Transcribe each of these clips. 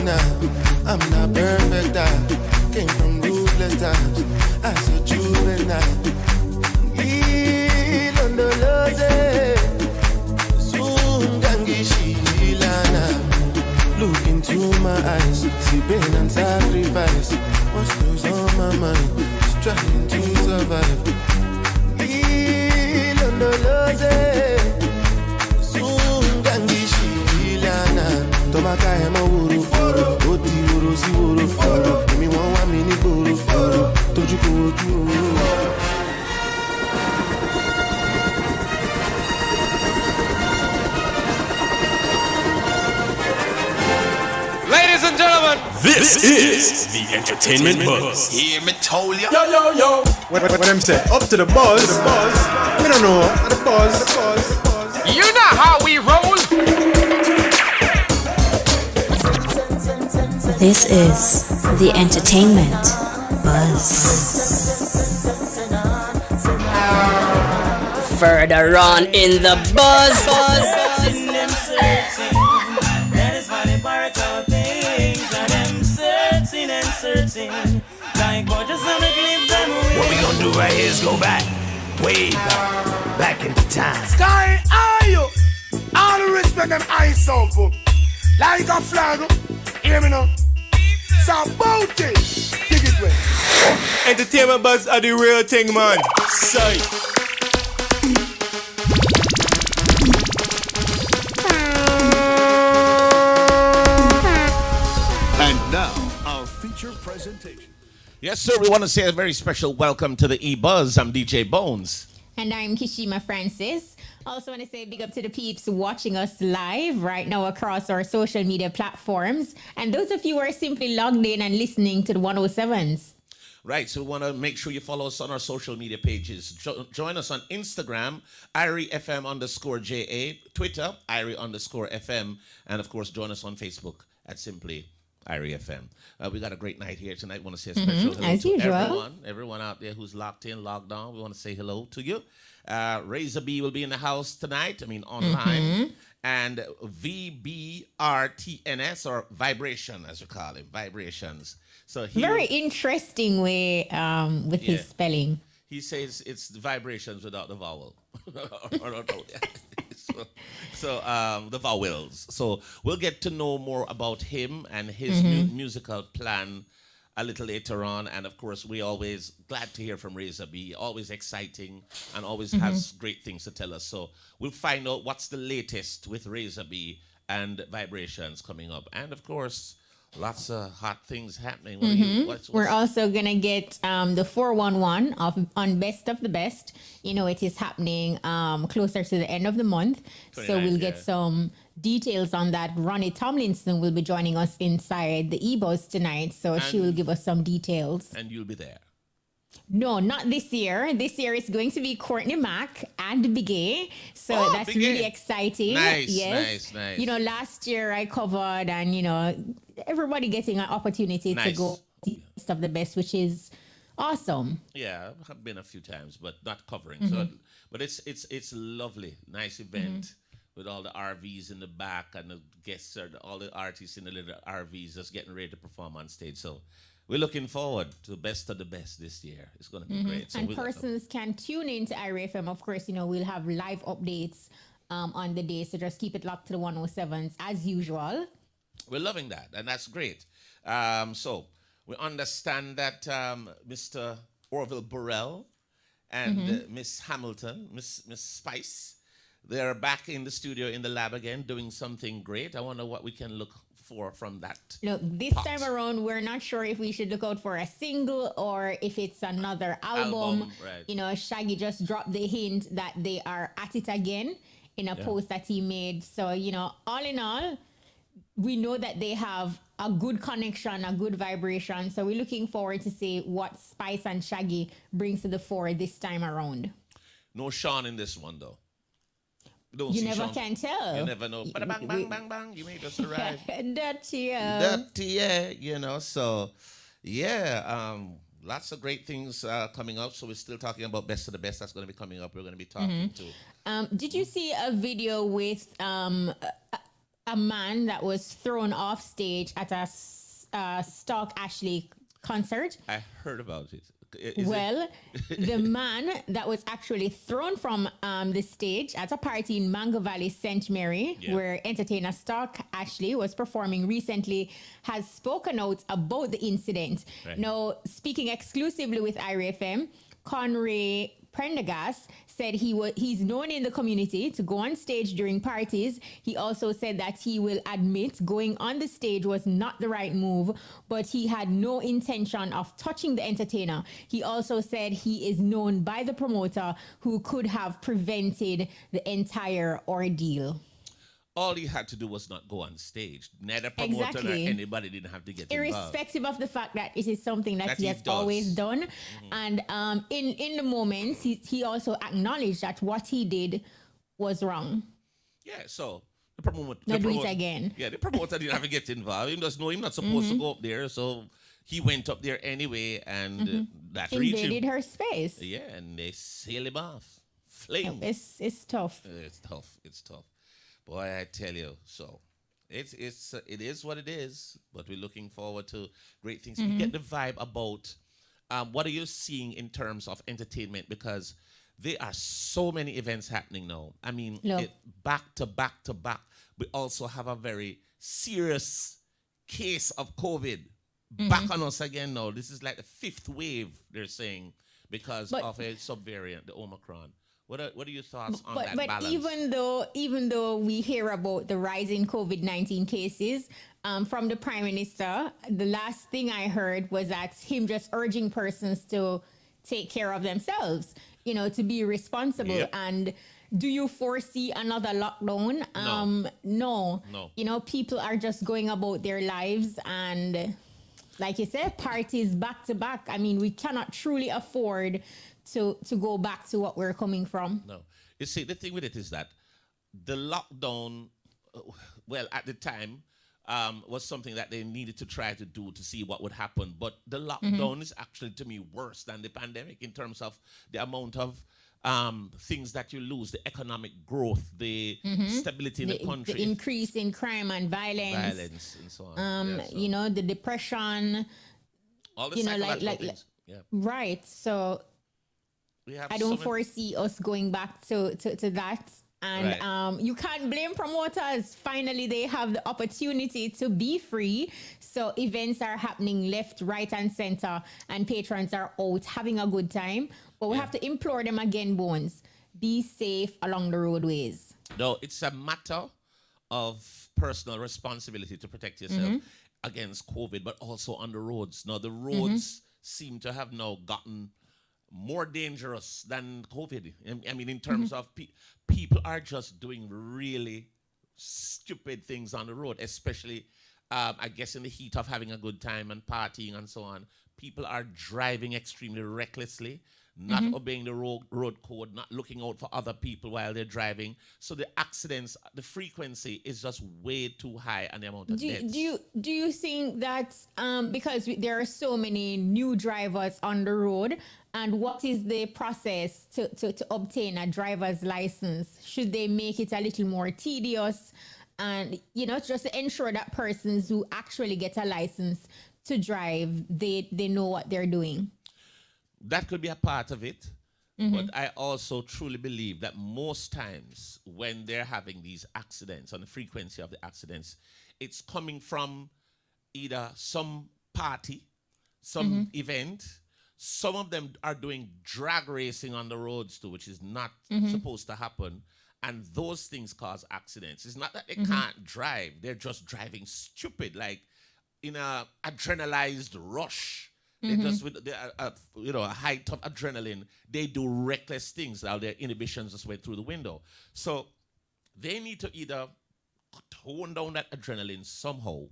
now. I'm not perfect, I came from ruthless times. As a juvenile, Ilondoloze, Sungangishilana. Look into my eyes, see pain and sacrifice. What's goes on my mind? Just trying to survive. Ilondoloze, Sungangishilana. Tomaka ema wuru, oti wuru si wuru. Emi won wa mi ni gboro, toju ko oju. Ladies and gentlemen, this is the Entertainment Buzz. hear me told ya. Yo. What them say? Up to the buzz. We don't know. The buzz. You know how we roll. This is the Entertainment Buzz. Further on in the buzz. That is why they borrow things. And them searching. Like what just on the clip them away. What we gonna do right here is go back, way back into time. Sky, are you? All the respect them eyes so good. Like a flag, hear me now? So about it, dig it way. Entertainment Buzz are the real thing, man. Sight. And now, our feature presentation. Yes, sir. We want to say a very special welcome to the EBUZZ. I'm DJ Bones. And I'm Kishima Francis. Also want to say big up to the peeps watching us live right now across our social media platforms. And those of you who are simply logged in and listening to the 107s. Right, so we want to make sure you follow us on our social media pages. Join us on Instagram, IRIFM_JA, Twitter, IRI_FM, and of course, join us on Facebook at simply IRIFM. We got a great night here tonight. We want to say a special hello as to usual. everyone out there who's locked in, logged on. We want to say hello to you. Razor B will be in the house tonight, online. And VBRTNS, or vibration, as we call it, vibrations. So Very interesting way with his spelling. He says it's the vibrations without the vowel. So the vowels. So we'll get to know more about him and his musical plan a little later on. And of course, we always glad to hear from Razor B. Always exciting and always has great things to tell us. So we'll find out what's the latest with Razor B and vibrations coming up. And of course, lots of hot things happening. We're also going to get the 411 on Best of the Best. You know, it is happening closer to the end of the month. So we'll get some details on that. Ronnie Tomlinson will be joining us inside the EBUZZ tonight. So she will give us some details. And you'll be there. No, not this year. This year it's going to be Courtney Mack and Bigay. So that's Bigay. really exciting. Nice. You know, last year I covered, and you know, everybody getting an opportunity to go Best of the Best, which is awesome. Yeah, I've been a few times, but not covering. So, but it's lovely, nice event with all the RVs in the back and the guests, all the artists in the little RVs just getting ready to perform on stage. So we're looking forward to the best of the best this year. It's going to be great. So and persons can tune in to IRFM. Of course, you know, we'll have live updates on the day. So just keep it locked to the 107s as usual. We're loving that, and that's great. So we understand that Mr. Orville Burrell and Miss Hamilton, Miss Spice, they're back in the studio in the lab again doing something great. I wonder what we can look for from that. Look, this time around, we're not sure if we should look out for a single or if it's another album. Right. You know, Shaggy just dropped the hint that they are at it again in a post that he made. So, you know, all in all, we know that they have a good connection, a good vibration. So we're looking forward to see what Spice and Shaggy brings to the fore this time around. No Sean in this one, though. You never can tell. You never know. Bada bang, bang, bang, bang. You may just arrive. Dirty, you know. So, yeah, lots of great things coming up. So we're still talking about Best of the Best. That's going to be coming up. We're going to be talking to. Did you see a video with a man that was thrown off stage at a Stark Ashley concert. I heard about it. The man that was actually thrown from the stage at a party in Mango Valley, St. Mary, where entertainer Stark Ashley was performing recently, has spoken out about the incident. Right. Now, speaking exclusively with IRFM, Conray Prendergast said he's known in the community to go on stage during parties. He also said that he will admit going on the stage was not the right move, but he had no intention of touching the entertainer. He also said he is known by the promoter who could have prevented the entire ordeal. All he had to do was not go on stage. Neither promoter nor anybody didn't have to get involved. Irrespective of the fact that it is something that he has always done. And in the moment, he also acknowledged that what he did was wrong. Yeah, so the promoter... Not do it again. Yeah, the promoter didn't have to get involved. He just know he's not supposed to go up there, so he went up there anyway, and that reached him. Invaded her space. Yeah, and they sailed him off. Flame. It's tough. It's tough. It's tough. Boy, I tell you, so it is what it is, but we're looking forward to great things. We get the vibe about what are you seeing in terms of entertainment, because there are so many events happening now. I mean, back to back to back. We also have a very serious case of COVID back on us again now. This is like the 5th wave, they're saying, because of a subvariant, the Omicron. What are your thoughts on that balance? But even though we hear about the rise in COVID-19 cases, from the Prime Minister, the last thing I heard was that him just urging persons to take care of themselves, to be responsible. Yep. And do you foresee another lockdown? No. People are just going about their lives, and like you said, parties back to back. I mean, we cannot truly afford to go back to what we're coming from. No. You see, the thing with it is that the lockdown, well, at the time, was something that they needed to try to do to see what would happen. But the lockdown is actually, to me, worse than the pandemic in terms of the amount of things that you lose, the economic growth, the stability in the country. The increase in crime and violence. And so on. The depression. All the psychological things. Right. So I don't foresee us going back to that. And you can't blame promoters. Finally, they have the opportunity to be free. So events are happening left, right, and center, and patrons are out having a good time. But we have to implore them again, Bones. Be safe along the roadways. No, it's a matter of personal responsibility to protect yourself against COVID, but also on the roads. Now, the roads seem to have now gotten more dangerous than COVID. I mean, in terms of people are just doing really stupid things on the road, especially, I guess, in the heat of having a good time and partying and so on. People are driving extremely recklessly, not obeying the road code, not looking out for other people while they're driving. So the accidents, the frequency is just way too high, and the amount of deaths. Do you think that because there are so many new drivers on the road, and what is the process to obtain a driver's license? Should they make it a little more tedious, and just to ensure that persons who actually get a license to drive, they know what they're doing? That could be a part of it. But I also truly believe that most times when they're having these accidents, and the frequency of the accidents, it's coming from either some party, some event. Some of them are doing drag racing on the roads too, which is not supposed to happen. And those things cause accidents. It's not that they can't drive. They're just driving stupid, like in a adrenalized rush. They just, with a height of adrenaline, they do reckless things. Now their inhibitions just went through the window. So they need to either tone down that adrenaline somehow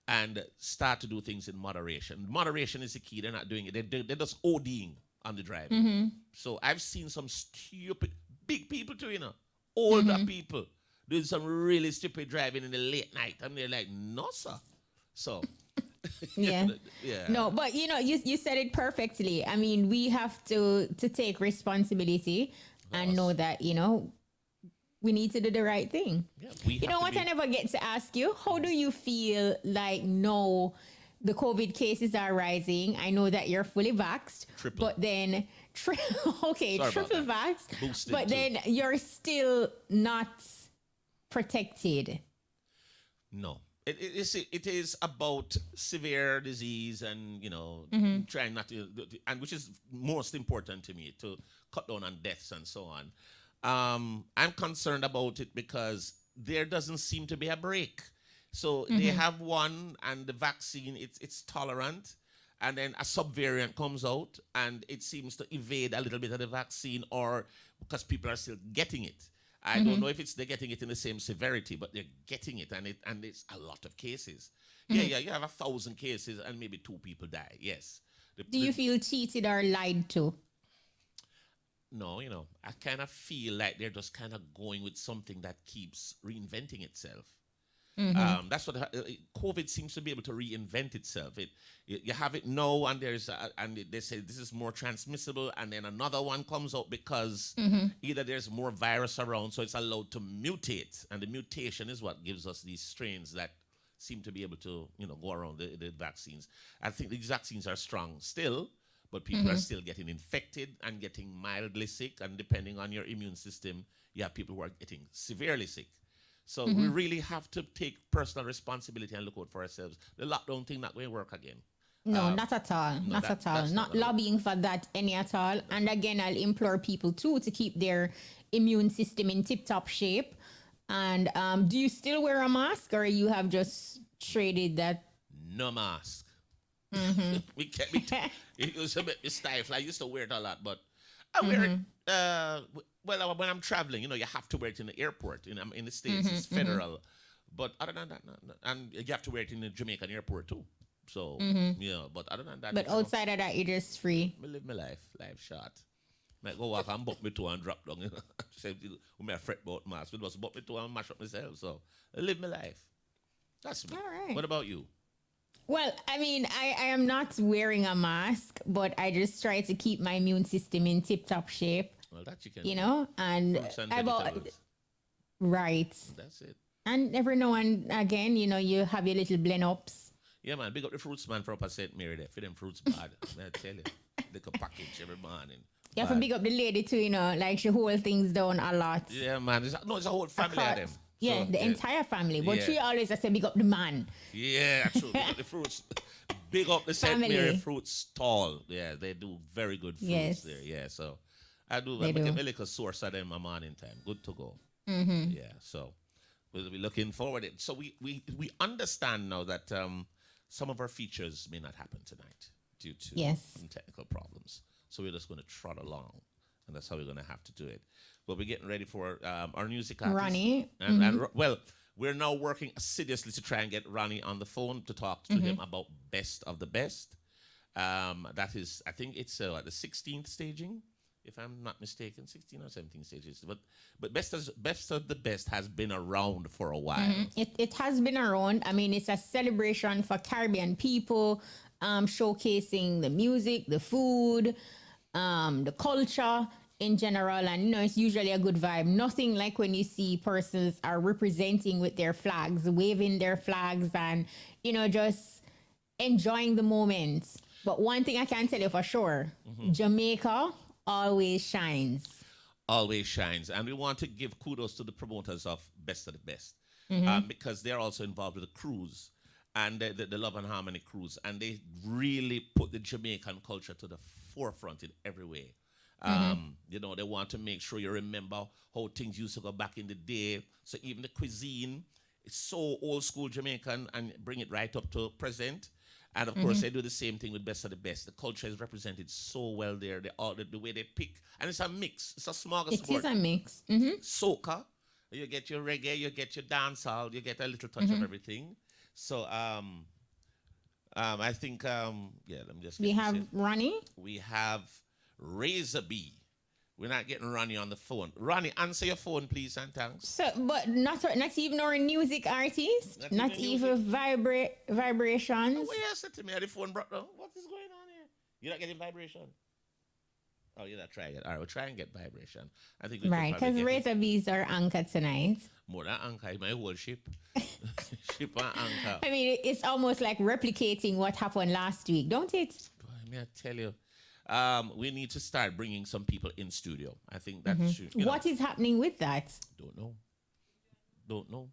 and start to do things in moderation. Moderation is the key. They're not doing it. They're just ODing on the driving. So I've seen some stupid, big people too, older people doing some really stupid driving in the late night. And they're like, no, sir. So... Yeah. No, but you said it perfectly. I mean, we have to take responsibility and know that we need to do the right thing. Yeah, you know what? I never get to ask you. How do you feel like no, the COVID cases are rising? I know that you're fully vaxxed, Triple. but then Sorry triple about that. vaxxed, Boosted but too. then you're still not protected. No. It is about severe disease and, you know, trying not to, and which is most important to me, to cut down on deaths and so on. I'm concerned about it because there doesn't seem to be a break. So they have one, and the vaccine, it's tolerant, and then a subvariant comes out, and it seems to evade a little bit of the vaccine, or because people are still getting it. I don't know if they're getting it in the same severity, but they're getting it, and it's a lot of cases. Yeah, you have 1,000 cases, and maybe 2 people die. Yes. Do you feel cheated or lied to? No, you know, I kind of feel like they're just kind of going with something that keeps reinventing itself. That's what COVID seems to be able to reinvent itself. You have it now, and they say this is more transmissible, and then another one comes out because either there's more virus around, so it's allowed to mutate, and the mutation is what gives us these strains that seem to be able to, you know, go around the vaccines. I think these vaccines are strong still, but people are still getting infected and getting mildly sick, and depending on your immune system, you have people who are getting severely sick. So we really have to take personal responsibility and look out for ourselves. The lockdown thing not going to work again. No, not at all. no, Not at all. Not not lobbying for that any at all. And again, I'll implore people too to keep their immune system in tip-top shape. And do you still wear a mask, or you have just traded that? No mask. We kept it was a bit stifle. I used to wear it a lot, but I wear it. Well, when I'm traveling, you know, you have to wear it in the airport. In the States, it's federal. But other than that, no. And you have to wear it in the Jamaican airport too. So, yeah, but other than that. But outside of that, you're just free. I live my life short. Might go walk and buck me to and drop down. Say, we may fret about mask, but just buck me to and mash up myself. So, I live my life. That's me. All right. What about you? Well, I mean, I am not wearing a mask, but I just try to keep my immune system in tip-top shape. Well, that you can. You know, and Fruits and about vegetables. right. That's it. And every now and again, you know, you have your little blend ups. Yeah, man. Big up the fruits man for up at St. Mary there. For them fruits bad. I tell you. They could package every morning. You have to big up the lady too, you know, like she hold things down a lot. Yeah, man. It's a whole family of them. Yeah, So, the entire family. But she always I say big up the man. Yeah, true. Big up the fruits. Big up the St. Family. Mary fruit stall. Yeah, they do very good fruits Yes. there. Yeah, so I do. They I do. get a little source of them a morning time. Good to go. Yeah, so we'll be looking forward. So we understand now that some of our features may not happen tonight due to Yes. some technical problems. So we're just going to trot along, and that's how we're going to have to do it. But we're getting ready for our music artist. Ronnie. And well, we're now working assiduously to try and get Ronnie on the phone to talk to him about Best of the Best. That is, I think it's the 16th staging, if I'm not mistaken, 16 or 17 stages. But Best of the Best has been around for a while. It has been around. I mean, it's a celebration for Caribbean people, showcasing the music, the food, the culture in general, and you know, it's usually a good vibe. Nothing like when you see persons are representing with their flags, waving their flags, and you know, just enjoying the moment. But one thing I can tell you for sure, Jamaica always shines. Always shines. And we want to give kudos to the promoters of Best of the Best because they're also involved with the cruise and the Love and Harmony cruise. And they really put the Jamaican culture to the forefront in every way. You know, they want to make sure you remember how things used to go back in the day. So even the cuisine is so old school Jamaican and bring it right up to present. And of course, they do the same thing with Best of the Best. The culture is represented so well there. The way they pick, and it's a mix. It's a smorgasbord. It is a mix. Soca, you get your reggae, you get your dancehall, you get a little touch of everything. So I think let me just. We have Ronnie. We have Razor B. We're not getting Ronnie on the phone. Ronnie, answer your phone, please, and thanks. So, but not even our music artist, not even vibrations. What you said to me? The phone brought down. What is going on here? You're not getting vibration. Oh, you're not trying it. All right, we'll try and get vibration. I think we could Right, probably because get it. Razor B's are anchor tonight. More than anchor is my whole ship. Ship and anchor. I mean, it's almost like replicating what happened last week, don't it? Boy, may I tell you, we need to start bringing some people in studio. I think that should. What is happening with that? Don't know. Don't know.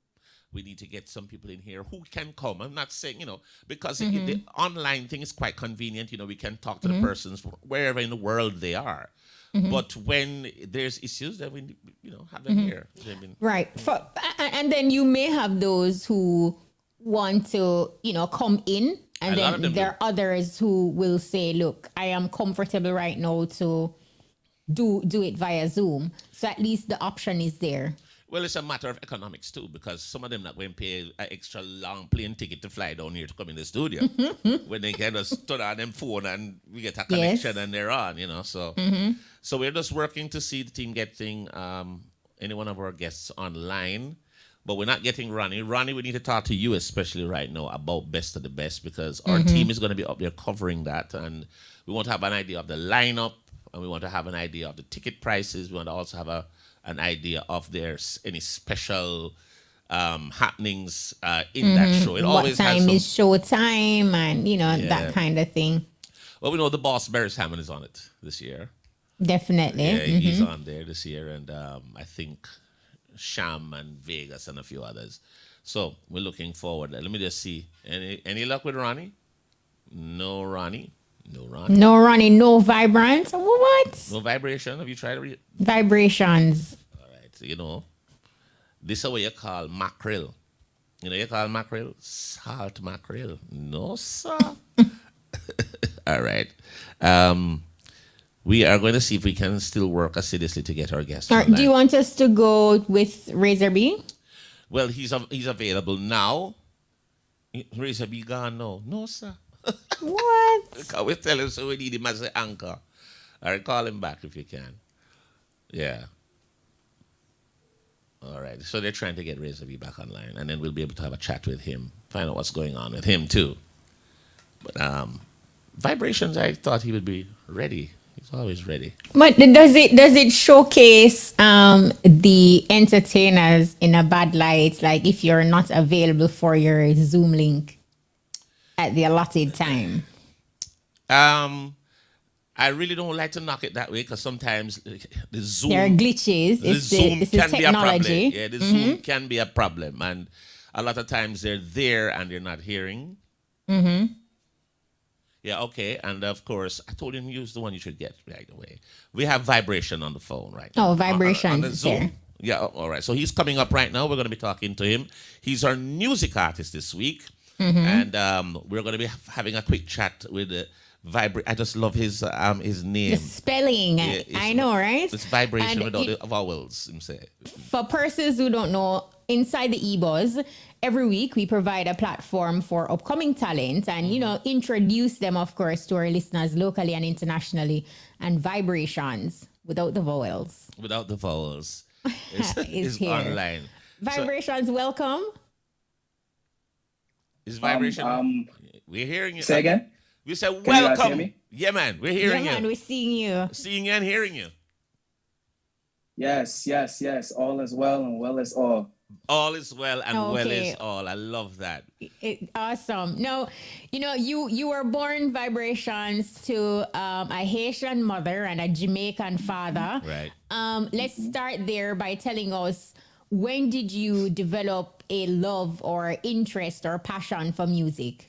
We need to get some people in here who can come. I'm not saying, because the online thing is quite convenient. We can talk to the persons wherever in the world they are. But when there's issues, then we, have them here. Right. And then you may have those who want to, come in. And then there are others who will say, look, I am comfortable right now to do it via Zoom. So at least the option is there. Well, it's a matter of economics too, because some of them not going to pay an extra long plane ticket to fly down here to come in the studio when they can just turn on them phone and we get a connection and they're on, So, so we're just working to see the team getting any one of our guests online, but we're not getting Ronnie. Ronnie, we need to talk to you especially right now about Best of the Best because our team is going to be up there covering that, and we want to have an idea of the lineup, and we want to have an idea of the ticket prices. We want to also have an idea of there's any special happenings in that show. It always what time has is show time and, that kind of thing. Well, we know the boss, Beres Hammond, is on it this year. Definitely. Yeah, he's on there this year. And I think Sham and Vegas and a few others. So we're looking forward. Let me just see. Any luck with Ronnie? No Ronnie. No Ronnie. No Ronnie, no vibrance. What? No vibration. Have you tried vibrations? All right. So, this is what you call mackerel. You call mackerel salt mackerel. No, sir. All right. We are going to see if we can still work assiduously to get our guests. Do you want us to go with Razor B? Well, he's available now. Razor B gone now. No, sir. What? Because we tell him so we need him as an anchor. All right, call him back if you can. Yeah. All right. So they're trying to get Razor B back online, and then we'll be able to have a chat with him, find out what's going on with him too. But vibrations, I thought he would be ready. He's always ready. But does it showcase the entertainers in a bad light? Like if you're not available for your Zoom link at the allotted time? I really don't like to knock it that way because sometimes the Zoom... There are glitches. The Zoom can be a problem. Yeah, the Zoom can be a problem. And a lot of times they're there and they're not hearing. Yeah, okay. And of course, I told him use the one you should get right away. We have vibration on the phone right now. Oh, vibration on the Zoom. There. Yeah, all right. So he's coming up right now. We're going to be talking to him. He's our music artist this week. And we're going to be having a quick chat with I just love his name. The spelling. Yeah, I know, right? It's vibration without the vowels, him say. For persons who don't know, inside the EBUZZ, every week we provide a platform for upcoming talent and, introduce them, of course, to our listeners locally and internationally. And vibrations without the vowels. Without the vowels. Is here. Online. Vibrations, welcome. Is vibration? We're hearing you. Say again? We said Can you guys welcome. hear me? Yeah, man. We're hearing you. Yeah, man, we're seeing you. Seeing you and hearing you. Yes. All is well and well is all. All is well and well is all. I love that. Awesome. No, you were born vibrations to a Haitian mother and a Jamaican father. Right. Let's start there by telling us, when did you develop a love or interest or passion for music?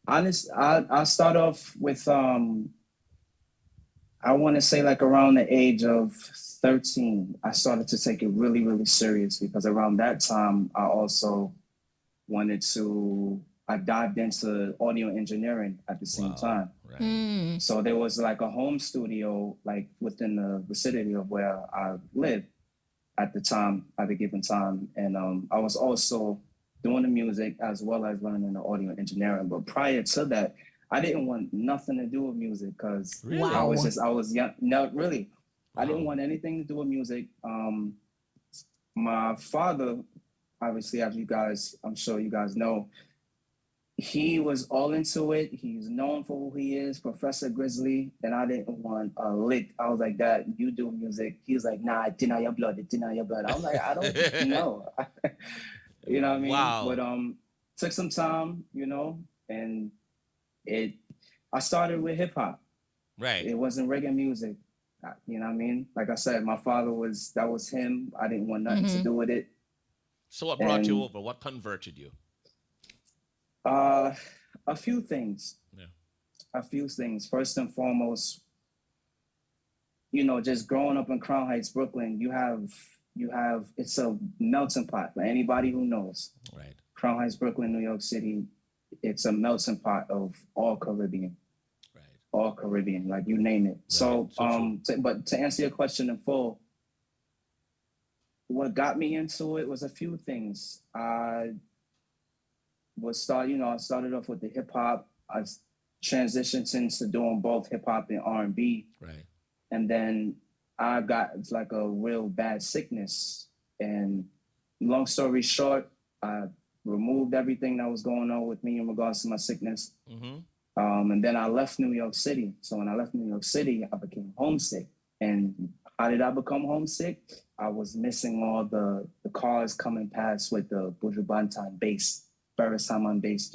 Honest, I'll start off with I want to say like around the age of 13, I started to take it really, really serious because around that time I also I dived into audio engineering at the same time. Right. So there was like a home studio like within the vicinity of where I lived at the given time. And I was also doing the music as well as learning the audio engineering. But prior to that, I didn't want nothing to do with music because I was young. No, really. Wow. I didn't want anything to do with music. My father, obviously, as I'm sure you guys know, he was all into it. He's known for who he is, Professor Grizzly. And I didn't want a lick. I was like, Dad, you do music. He was like, nah, it's in your blood. It's in your blood. I was like, I don't know. You know what I mean? Wow. But took some time, you know, and I started with hip hop. Right. It wasn't reggae music. You know what I mean? Like I said, my father that was him. I didn't want nothing to do with it. So what brought you over? What converted you? A few things. Yeah. A few things. First and foremost, you know, just growing up in Crown Heights, Brooklyn, you have it's a melting pot for anybody who knows. Right. Crown Heights, Brooklyn, New York City, it's a melting pot of all Caribbean. Right. All Caribbean, like you name it. Right. So but to answer your question in full, what got me into it was a few things. I started off with the hip hop. I transitioned into doing both hip hop and R&B. Right. And then I got like a real bad sickness. And long story short, I removed everything that was going on with me in regards to my sickness. And then I left New York City. So when I left New York City, I became homesick. And how did I become homesick? I was missing all the cars coming past with the Buju Banton bass. Barisan bass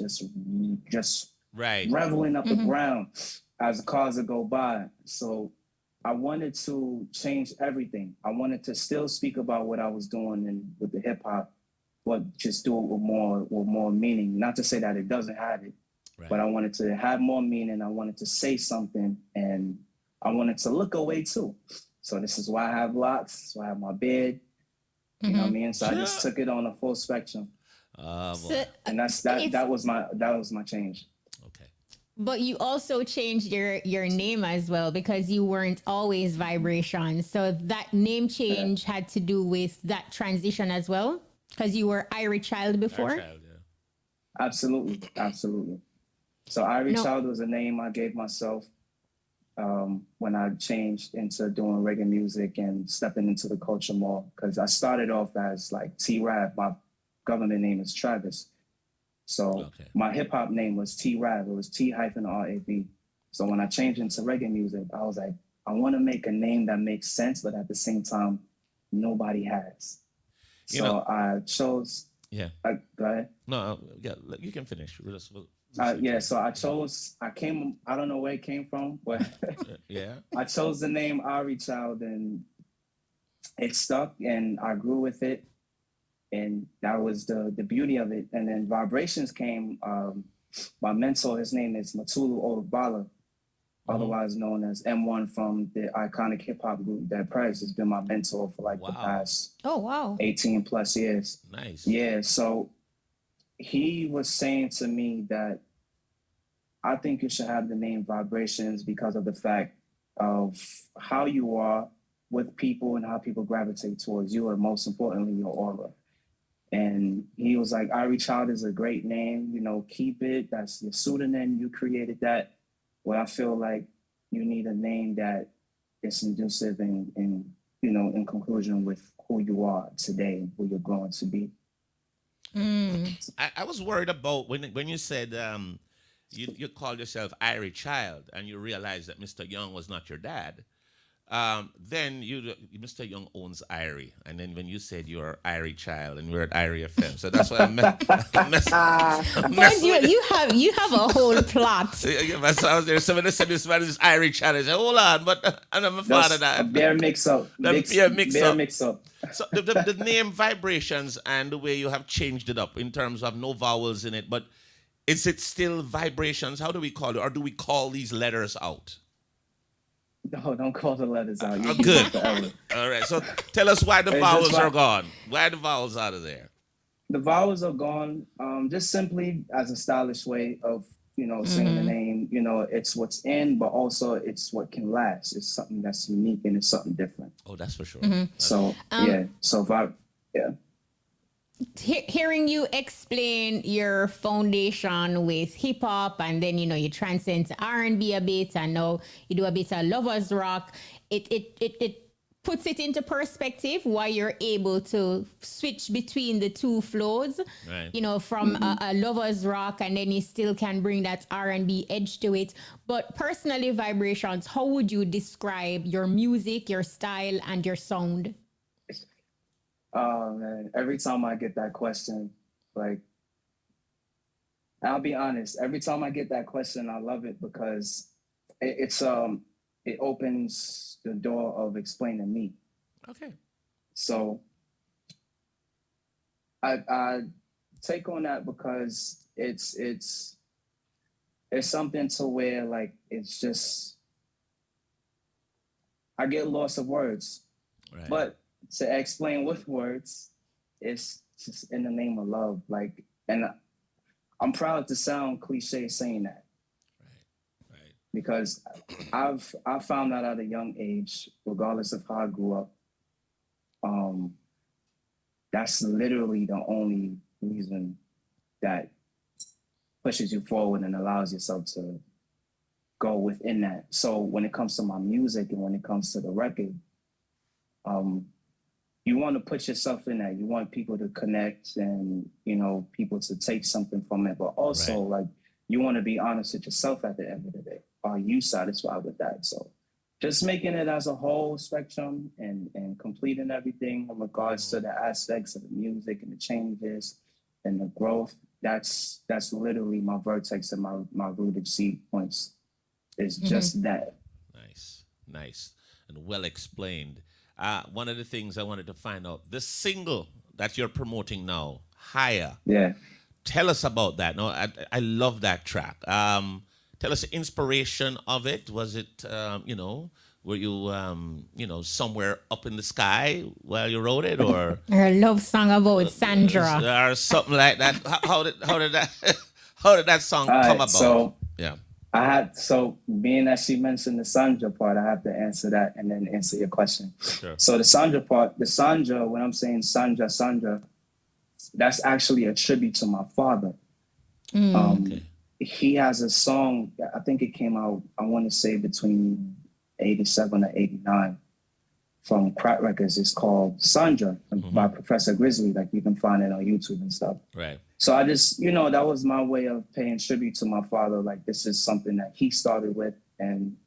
just right reveling up the ground as the cars would go by. So I wanted to change everything. I wanted to still speak about what I was doing and with the hip hop, but just do it with more meaning. Not to say that it doesn't have it, but I wanted to have more meaning. I wanted to say something, and I wanted to look away too. So this is why I have locks. This is why I have my beard. You know what I mean? So I just took it on a full spectrum. And that was my change. Okay. But you also changed your name as well, because you weren't always Vibration. So that name change had to do with that transition as well, because you were Irie Child before. Absolutely. So Irie Child was a name I gave myself when I changed into doing reggae music and stepping into the culture more. Because I started off as like T-Rab. My government name is Travis. So my hip hop name was T-Rab. It was T-RAB. So when I changed into reggae music, I was like, I want to make a name that makes sense, but at the same time, nobody has. I chose. Yeah. Go ahead. No, yeah, you can finish. So I chose. I don't know where it came from, but yeah, I chose the name Irie Child, and it stuck, and I grew with it. And that was the beauty of it. And then Vibrations came, my mentor, his name is Matulu Olubala, otherwise known as M1 from the iconic hip hop group Dead Price. Has been my mentor for like the past 18 plus years. Nice. Yeah, so he was saying to me that I think you should have the name Vibrations because of the fact of how you are with people and how people gravitate towards you, and most importantly, your aura. And he was like, Irie Child is a great name, you know, keep it. That's your pseudonym. You created that. Well, I feel like you need a name that is conducive and you know, in conclusion with who you are today and who you're going to be. I was worried about when you said you called yourself Irie Child and you realized that Mr. Young was not your dad. Then Mr. Young owns Irie, and then when you said you're Irie Child and we're at Irie FM, so that's what I meant. You have a whole plot. Yeah, so I was there. So when they said this man is Irie Child, I said, "Hold on," but I'm my father. That bear mix up. Bear mix up. So the name Vibrations and the way you have changed it up in terms of no vowels in it, but is it still Vibrations? How do we call it, or do we call these letters out? No, don't call the letters out. Oh, good. All right. So tell us why the vowels are gone. Why are the vowels out of there? The vowels are gone just simply as a stylish way of, you know, saying the name. You know, it's what's in, but also it's what can last. It's something that's unique and it's something different. Oh, that's for sure. So, yeah. So, yeah. Hearing you explain your foundation with hip hop, and then you transcend to R&B a bit, and now you do a bit of lovers rock. It puts it into perspective why you're able to switch between the two flows, right. you know, from a lover's rock, and then you still can bring that R&B edge to it. But personally, Vibrations, how would you describe your music, your style, and your sound? Oh man, every time I get that question, like, I'll be honest, every time I get that question, I love it because it opens the door of explaining me. Okay. So I take on that because it's something to where, like, it's just, I get lost of words. Right. But to explain with words, it's just in the name of love. Like, and I'm proud to sound cliche saying that. Right. Because I found that at a young age, regardless of how I grew up, that's literally the only reason that pushes you forward and allows yourself to go within that. So when it comes to my music and when it comes to the record, you want to put yourself in that. You want people to connect and, you know, people to take something from it, but also like, you want to be honest with yourself at the end of the day. Are you satisfied with that? So just making it as a whole spectrum and completing everything in regards to the aspects of the music and the changes and the growth, that's literally my vertex and my rooted seed points. It's just that. Nice and well explained. One of the things I wanted to find out, this single that you're promoting now, Higher. Yeah. Tell us about that. No, I love that track. Tell us the inspiration of it. Was it, you know, were you, you know, somewhere up in the sky while you wrote it, or a love song about Sandra, or something like that? How did that song come about? So yeah. Being that she mentioned the Sandra part, I have to answer that and then answer your question. Sure. So the Sandra part, when I'm saying Sandra, that's actually a tribute to my father. Okay. He has a song, I think it came out, I want to say between 87 and 89 from Crack Records. It's called Sandra by Professor Grizzly. Like, you can find it on YouTube and stuff. Right. So I just, you know, that was my way of paying tribute to my father. Like, this is something that he started with. And,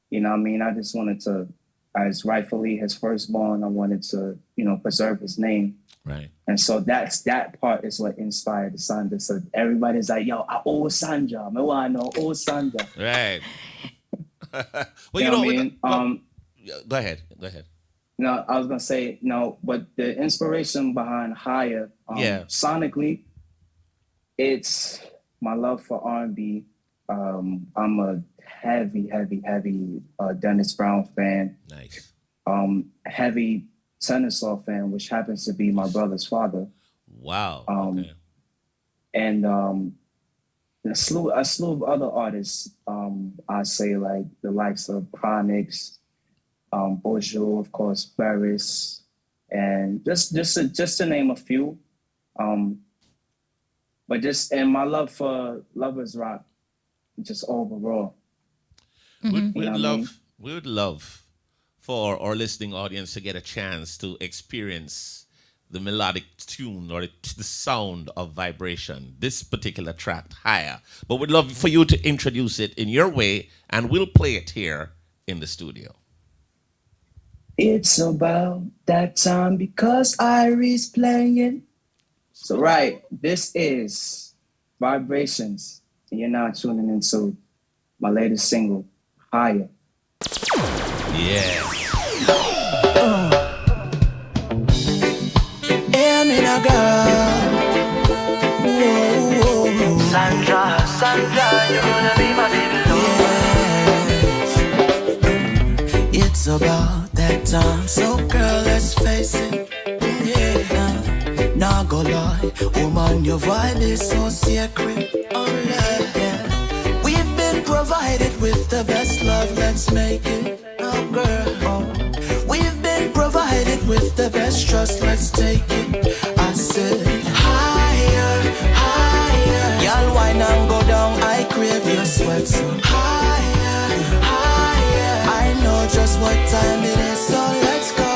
you know what I mean? I just wanted to, as rightfully his firstborn, I wanted to, you know, preserve his name. Right. And so that part is what inspired the Sandra. So everybody's like, yo, I owe Sandra. I want to know, oh, Sandra. Right. Well, you know what I mean? Go ahead. No, I was going to say, no, but the inspiration behind Higher, sonically, it's my love for R&B. I'm a heavy Dennis Brown fan. Nice. Heavy Tennis Law fan, which happens to be my brother's father. Wow. Okay. And a slew of other artists. I say, like the likes of Chronix, Bonjour, of course, Paris, and just to name a few. But and my love for lovers rock, just overall. We would love for our listening audience to get a chance to experience the melodic tune or the sound of vibration, this particular track, Higher. But we'd love for you to introduce it in your way, and we'll play it here in the studio. It's about that time because Irie's playing. So, right, this is Vibrations, and you're now tuning into my latest single, Higher. Yeah. Sandra, you're gonna be my baby Lord. It's about that time, so girl, let's face it. Yeah, nah, go lie, woman, your vibe is so sacred. Oh, yeah. We've been provided with the best love, let's make it. Oh, girl, we've been provided with the best trust, let's take it. I said, higher, higher. Y'all wine and go down, I crave your sweat, so higher, higher. I know just what time it is, so let's go.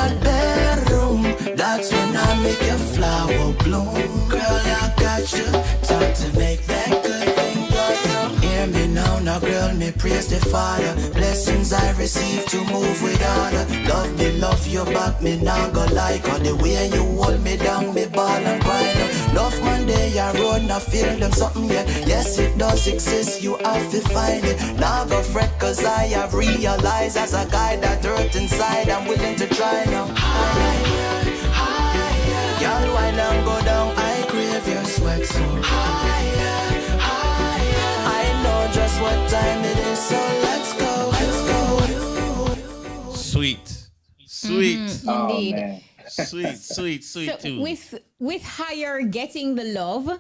that bedroom, that's when I make your flower bloom. Girl, I got you, time to make that good thing blossom. Hear me now, girl, me praise the Father. Blessings I receive to move with honor. Love me, love you back, me now go like. Or the way you hold me down, me ball and grind. Enough man day I run, I feel them something, yeah. Yes, it does exist, you have to find it. Now go fret, cause I have realized as a guy that hurt inside, I'm willing to try now. Higher, higher. Y'all wine and go down, I crave your sweat so higher, higher. I know just what time it is, so let's go. Sweet. Sweet. Indeed. Man. Sweet So tune. with higher getting the love,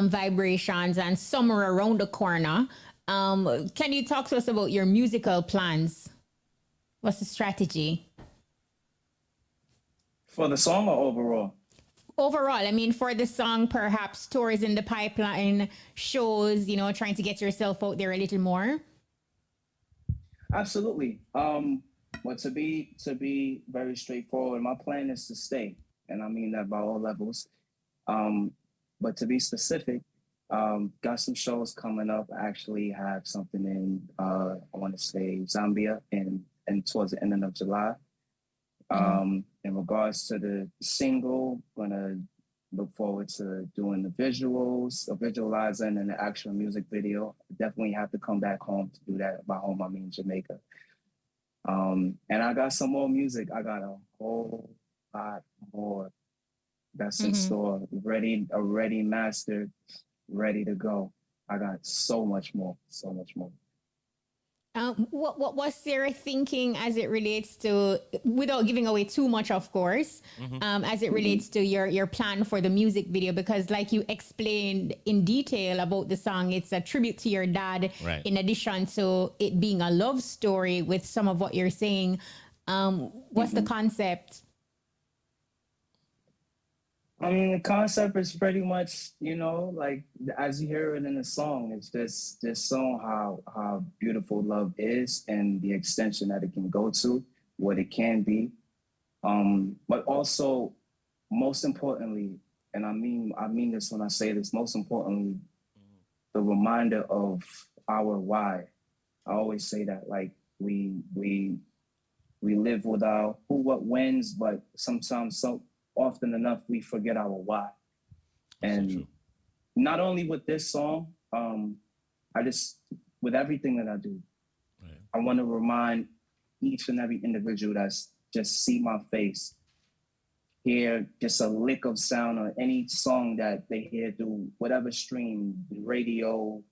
vibrations and summer around the corner, can you talk to us about your musical plans? What's the strategy? For the song or overall? Overall, I mean, for the song, perhaps tours in the pipeline, shows, you know, trying to get yourself out there a little more. Absolutely. But to be very straightforward, my plan is to stay, and I mean that by all levels. But to be specific, got some shows coming up. I actually have something in I want to say Zambia and towards the end of July. In regards to the single, gonna look forward to doing the visuals, visualizing, and the actual music video. Definitely have to come back home to do that. By home, I mean Jamaica. And I got some more music. I got a whole lot more that's in store, already mastered, ready to go. I got so much more. What was your thinking as it relates to, without giving away too much, of course, as it relates to your plan for the music video? Because like you explained in detail about the song, it's a tribute to your dad, right, in addition to it being a love story with some of what you're saying. What's the concept? I mean, the concept is pretty much, you know, like as you hear it in the song, it's just song how beautiful love is and the extension that it can go to, what it can be. But also, most importantly, and I mean this when I say this, most importantly, the reminder of our why. I always say that, like we live with our who, what, whens, but sometimes so often enough we forget our why. And not only with this song, I just, with everything that I do, right, I want to remind each and every individual that's just see my face, hear just a lick of sound or any song that they hear through whatever stream, radio,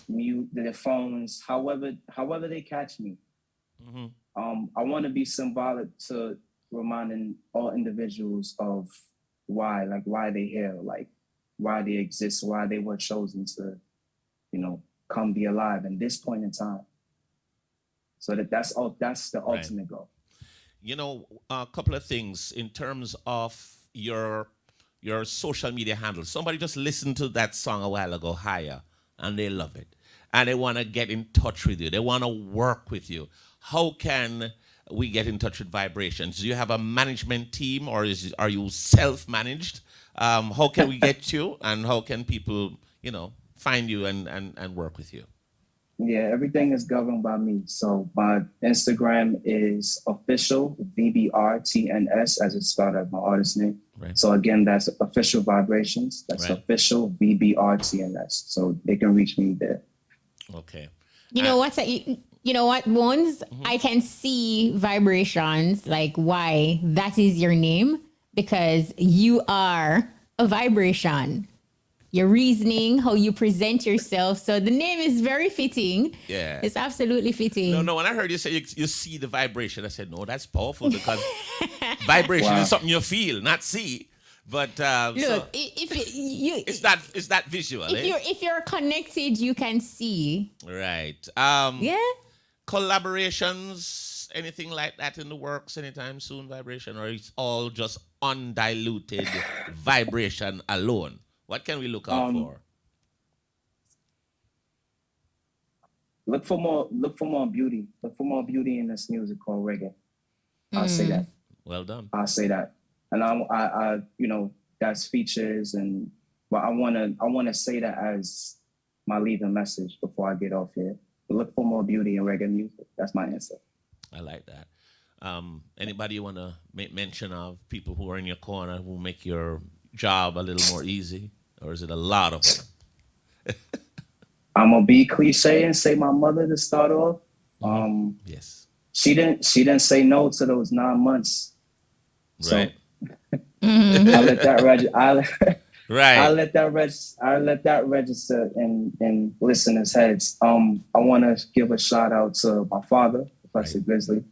mute, their phones, however they catch me. I want to be symbolic to reminding all individuals of why they here, like why they exist, why they were chosen to, you know, come be alive in this point in time. So that's the ultimate goal. You know, a couple of things in terms of your social media handles. Somebody just listened to that song a while ago, Higher, and they love it. And they want to get in touch with you. They want to work with you. How can we get in touch with Vibrations? Do you have a management team, or are you self-managed? How can we get you, and how can people, you know, find you and work with you? Yeah, everything is governed by me. So my Instagram is official VBRTNS, as it's spelled as my artist name. Right. So again, that's official Vibrations. That's right. Official VBRTNS. So they can reach me there. Okay. You know what? You know what, Bones? I can see Vibrations, like why that is your name, because you are a vibration. Your reasoning, how you present yourself. So the name is very fitting. Yeah. It's absolutely fitting. No, when I heard you say you see the vibration, I said, no, that's powerful, because vibration is something you feel, not see. But look, so it's that visual. If you're connected, you can see. Right. Yeah. Collaborations, anything like that in the works anytime soon, Vibration, or it's all just undiluted vibration alone? What can we look out for? Look for more beauty. Look for more beauty in this music called reggae. I'll say that. Well done. I'll say that. And I you know, that's features, and but I wanna say that as my leaving message before I get off here. Look for more beauty in reggae music. That's my answer. I like that. Anybody you want to make mention of, people who are in your corner who make your job a little more easy, or is it a lot of them? I'm gonna be cliche and say my mother to start off. Yes. She didn't say no to those 9 months. Right. So I let that register. Right. I let that register in listeners' heads. I want to give a shout out to my father, Professor Grizzly.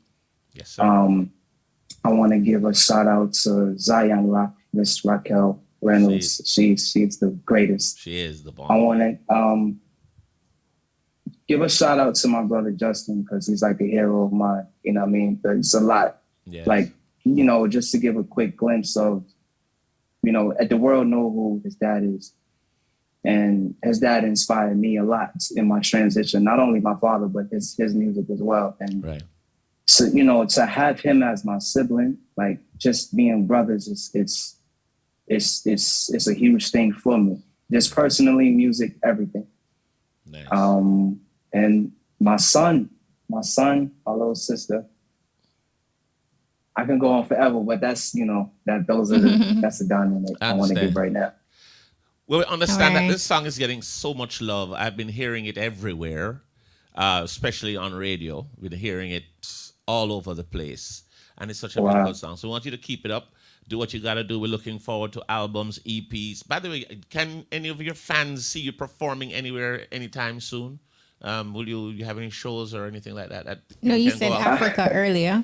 Yes, sir. I want to give a shout out to Zion Rock, Miss Raquel Reynolds. She's the greatest. She is the bomb. I want to give a shout out to my brother Justin, because he's like a hero of mine. You know what I mean? It's a lot. Yes. Like, you know, just to give a quick glimpse of, you know, the world know who his dad is. And his dad inspired me a lot in my transition, not only my father, but his music as well. And so, you know, to have him as my sibling, like just being brothers, it's a huge thing for me. Just personally, music, everything. Nice. And my son, my little sister, I can go on forever, but that's, you know, that's the dynamic I want to give right now. Well, we understand that this song is getting so much love. I've been hearing it everywhere, especially on radio. We've been hearing it all over the place. And it's such a beautiful song. So we want you to keep it up. Do what you got to do. We're looking forward to albums, EPs. By the way, can any of your fans see you performing anywhere anytime soon? Will you have any shows or anything like that? No, you said Africa earlier.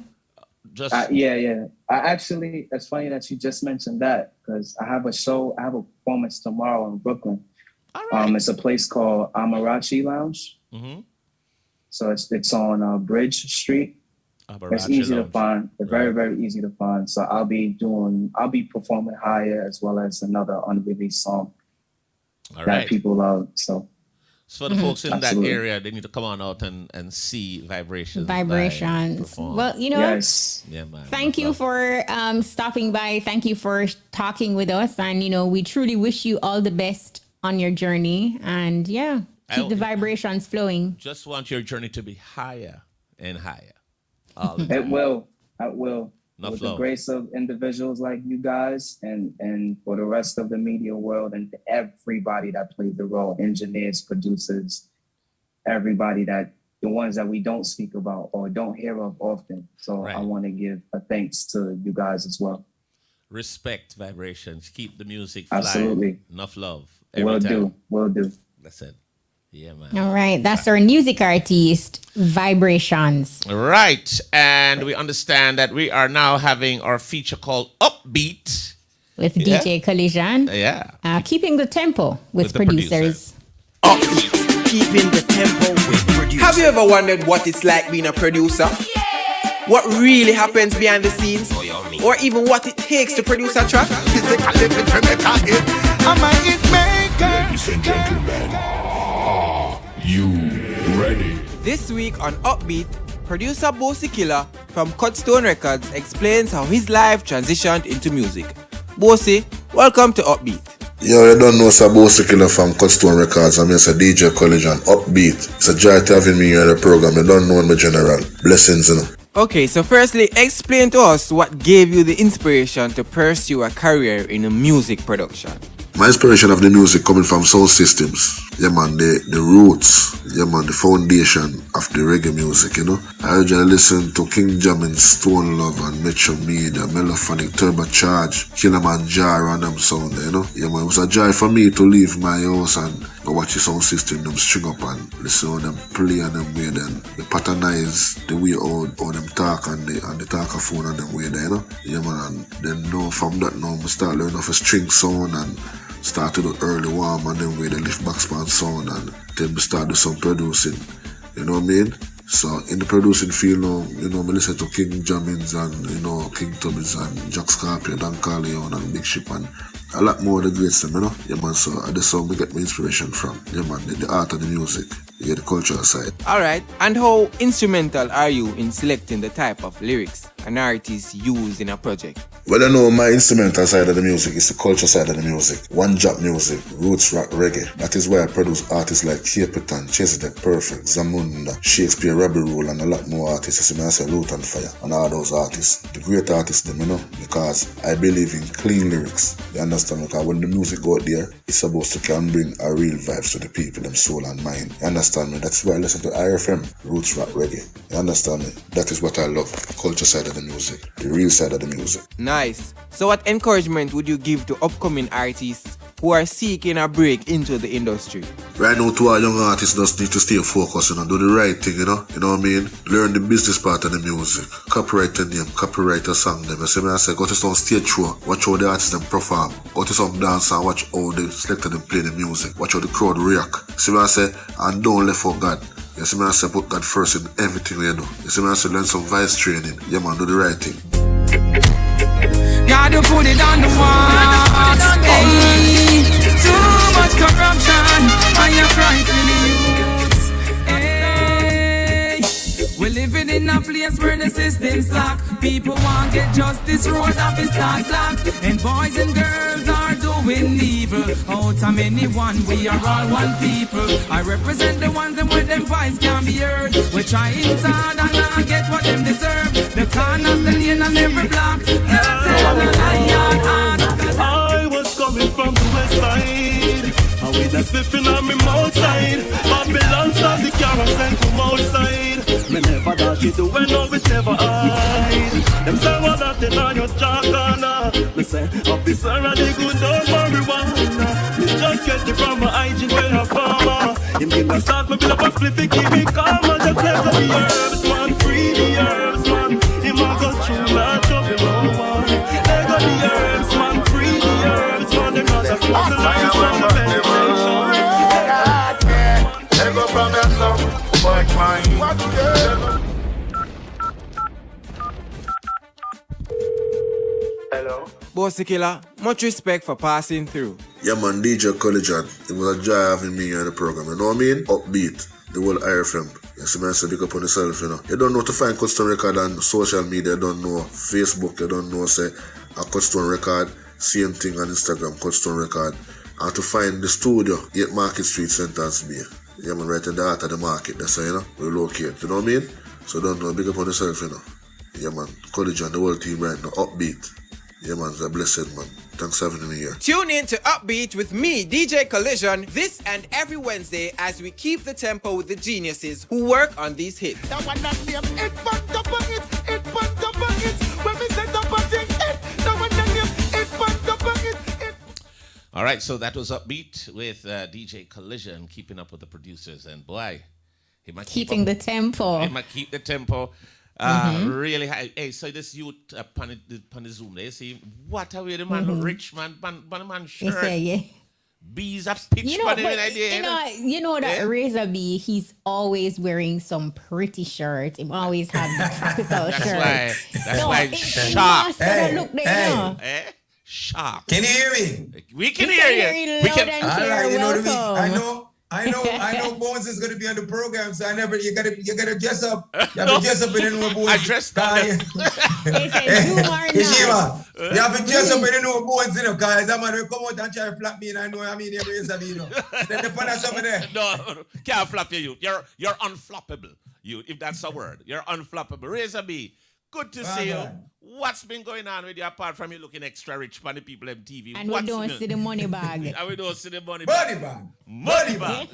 Yeah. I actually, it's funny that you just mentioned that, because I have a performance tomorrow in Brooklyn. All right. It's a place called Amarachi Lounge. Mm-hmm. So it's on Bridge Street. It's easy to find. It's very, very easy to find. So I'll be performing Higher, as well as another unreleased song that people love. So for the folks in that area, they need to come on out and see Vibrations. Well, you know, Yeah, man. Thank you for stopping by. Thank you for talking with us. And, you know, we truly wish you all the best on your journey. And yeah, keep the vibrations flowing. Just want your journey to be higher and higher. It will. Enough with love. the grace of individuals like you guys, and for the rest of the media world, and everybody that played the role, engineers, producers, everybody the ones that we don't speak about or don't hear of often. So I want to give a thanks to you guys as well. Respect Vibrations. Keep the music flying. Absolutely. Enough love. Will do. That's it. Yeah, man. All right. That's our music artist, Vibrations. Right. And we understand that we are now having our feature called Upbeat. With DJ Collision. Yeah. Keeping the tempo with producers. Upbeat. Keeping the tempo with producers. Have you ever wondered what it's like being a producer? Yeah. What really happens behind the scenes? Or even what it takes to produce a track? Physically fit to make a hit. I'm a hit maker. Ladies and gentlemen, you ready? This week on Upbeat, producer Bossy Killer from Cutstone Records explains how his life transitioned into music. Bossy, welcome to Upbeat. Yo, you don't know it's a Bossy Killer from Cutstone Records. I'm just a DJ College on Upbeat. It's a joy to having me here in the program. You don't know me, General. Blessings, you know. Okay, so firstly, explain to us what gave you the inspiration to pursue a career in music production. My inspiration of the music coming from sound systems. Yeah, man, the roots. Yeah, man, the foundation of the reggae music, you know. I originally listened to King Jamin's Stone Love and Metro Media, Melophonic, Turbocharge, Kilimanjaro and them sound, you know. Yeah, man, it was a joy for me to leave my house and go watch the sound system, them string up and listen how them play and them way then. They pattern the way how them talk and the talkaphone and them way there, you know. Yeah, man, and then from that now, I start learning of a string sound and start to do early warm and then with the lift back span sound, and then we start do some producing, you know what I mean? So in the producing field now, you know, I listen to King Jamins and, you know, King Tubbies and Jack Scorpio, Dan Carleon and Big Ship and A lot more of the greats them, you know? Yeah, man, so that's how I get my inspiration from. Yeah, man, the art of the music. You get the cultural side. Alright, and how instrumental are you in selecting the type of lyrics an artist use in a project? Well, I know my instrumental side of the music is the culture side of the music. One drop music, roots rock reggae. That is why I produce artists like Capitan, Chesedek, Perfect, Zamunda, Shakespeare, Rebel Rule, and a lot more artists. You see me, I say Loot and Fire, and all those artists. The great artists, them, you know, because I believe in clean lyrics. You understand? Because when the music go out there, it's supposed to can bring a real vibes to the people, them soul and mind. You understand me? That's why I listen to IFM, roots rock reggae. You understand me? That is what I love. The culture side of the music, the real side of the music. Nice. So what encouragement would you give to upcoming artists who are seeking a break into the industry? Right now, to our young artists just need to stay focused, you know, do the right thing, you know what I mean? Learn the business part of the music. Copyright your name, copyright your song them. You see me, I say, go to some stage show, watch how the artists them perform. Go to some dance and watch how the selector them play the music. Watch how the crowd react. See me, I say, and don't let for God. You see me, I say, put God first in everything you do. You see me, I say, learn some vice training. Yeah, man, do the right thing. Gotta put it on the wall. Hey, too much corruption. I am frightening youths. Hey, we're living in a place where the system's locked. People want get justice, road office start locked. And boys and girls are doing evil. Out of anyone, we are all one people. I represent the ones and where them voice can be heard. We're trying hard and not get what them deserve. The corners, the lane and every block. I was coming from the west side, and with a spliffing on me mouth side. Babylon stop the carousel from outside. Me never dash it away, no, it never hide. Them say what that in on your jaw corner. Me say, officer, and the good dog marijuana. Me just get it from my hygiene where I farmer. Him give a start, me build up a spliff, keep me calm. And just let go the herbs, man, free the herbs, man. Him a go through large of the road, man. Let go the herbs, man, free the herbs, man. Them not a close the lines from the meditation. Let go from your song, but mine. What do you? Hello? Bossy Killer, much respect for passing through. Yeah, man, DJ Collegian. It was a joy having me on the program. You know what I mean? Upbeat, the whole IFM. You see me, I say, big up on yourself, you know. You don't know to find Custom Record on social media. You don't know Facebook. You don't know, say, a Custom Record. Same thing on Instagram, Custom Record. And to find the studio, 8 Market Street, St. Anne's Bay. Yeah, man, right in the heart of the market. That's how, you know, we locate. You know what I mean? So don't know, big up on yourself, you know. Yeah, man, Collegian, the whole team right now, Upbeat. Yeah, man, it's a blessed, man. Thanks for having me here. Tune in to Upbeat with me, DJ Collision, this and every Wednesday as we keep the tempo with the geniuses who work on these hits. All right, so that was Upbeat with DJ Collision, keeping up with the producers. And boy, he might keeping the tempo. He might keep the tempo. Really high. Hey, so this youth upon the Zoom, they see what are we the man look rich man, man shirt. Say, yeah. Bees up pitch you know that Razor B, he's always wearing some pretty shirt. He always have the tropical shirt. That's why it's sharp. Sharp. Can you hear me? We can hear you. We can. All right, you know what I mean? I know Bones is going to be on the program, so you gotta dress up. You have to dress up in the new Bones. I dressed up. You have to dress up in the new Bones, you know, guys. That man will come out and try to flap me, and I know I mean every Razor B, you know. Then the fun is over there. No, can't flap you. You're unflappable. You, if that's a word. You're unflappable. Razor B, good to see you. What's been going on with you apart from you looking extra rich for the people on TV? And we don't see the money bag. And we don't see the money bag. Money bag.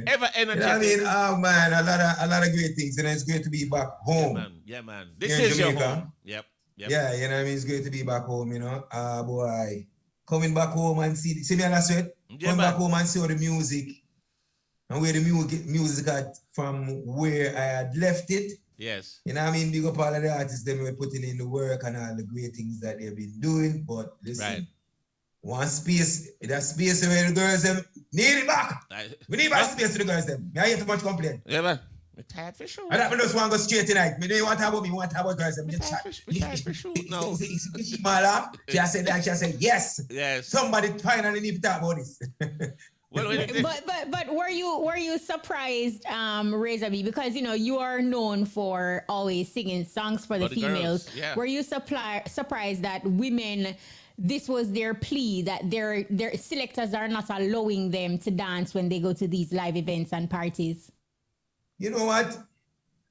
Ever energetic. I mean, oh man, a lot of great things. And it's great to be back home. Yeah, man. This is your home. Yep. Yeah, you know what I mean? It's great to be back home, you know. Boy, coming back home and see me on that sweat? Coming back home and see all the music. And where the music got from where I had left it. Yes. You know what I mean? Big up all of the artists them were putting in the work and all the great things that they've been doing. But listen, one space, that space where the girls them need it back. We need back space to the girls them. I hear too much complaint. Yeah, man. Retired for shoot. I don't just want to go straight tonight. Me don't want to talk about me. Want to talk about girls. I'm just chat. Retired for shoot. No. She my laugh. She said that. She said yes. Yes. Somebody finally need to talk about this. Well, but were you surprised, Razor B, because you are known for always singing songs for the females. Girls, yeah. Were you surprised that women, this was their plea, that their selectors are not allowing them to dance when they go to these live events and parties? You know what?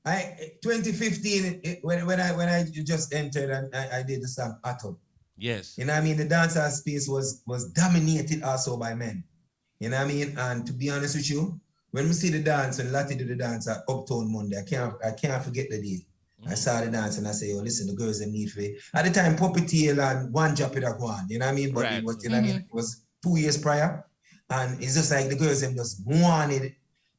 2015 when I just entered and I did the song Atom. Yes. You know what I mean? The dancehall space was dominated also by men. You know what I mean? And to be honest with you, when we see the dance and Lottie do the dance at Uptown Monday, I can't forget the day. I saw the dance and I say, oh, listen, the girls them need for it. At the time, Puppy Tail and One Drop It Up One. You know what I mean? But it was, it was 2 years prior. And it's just like the girls them just wanted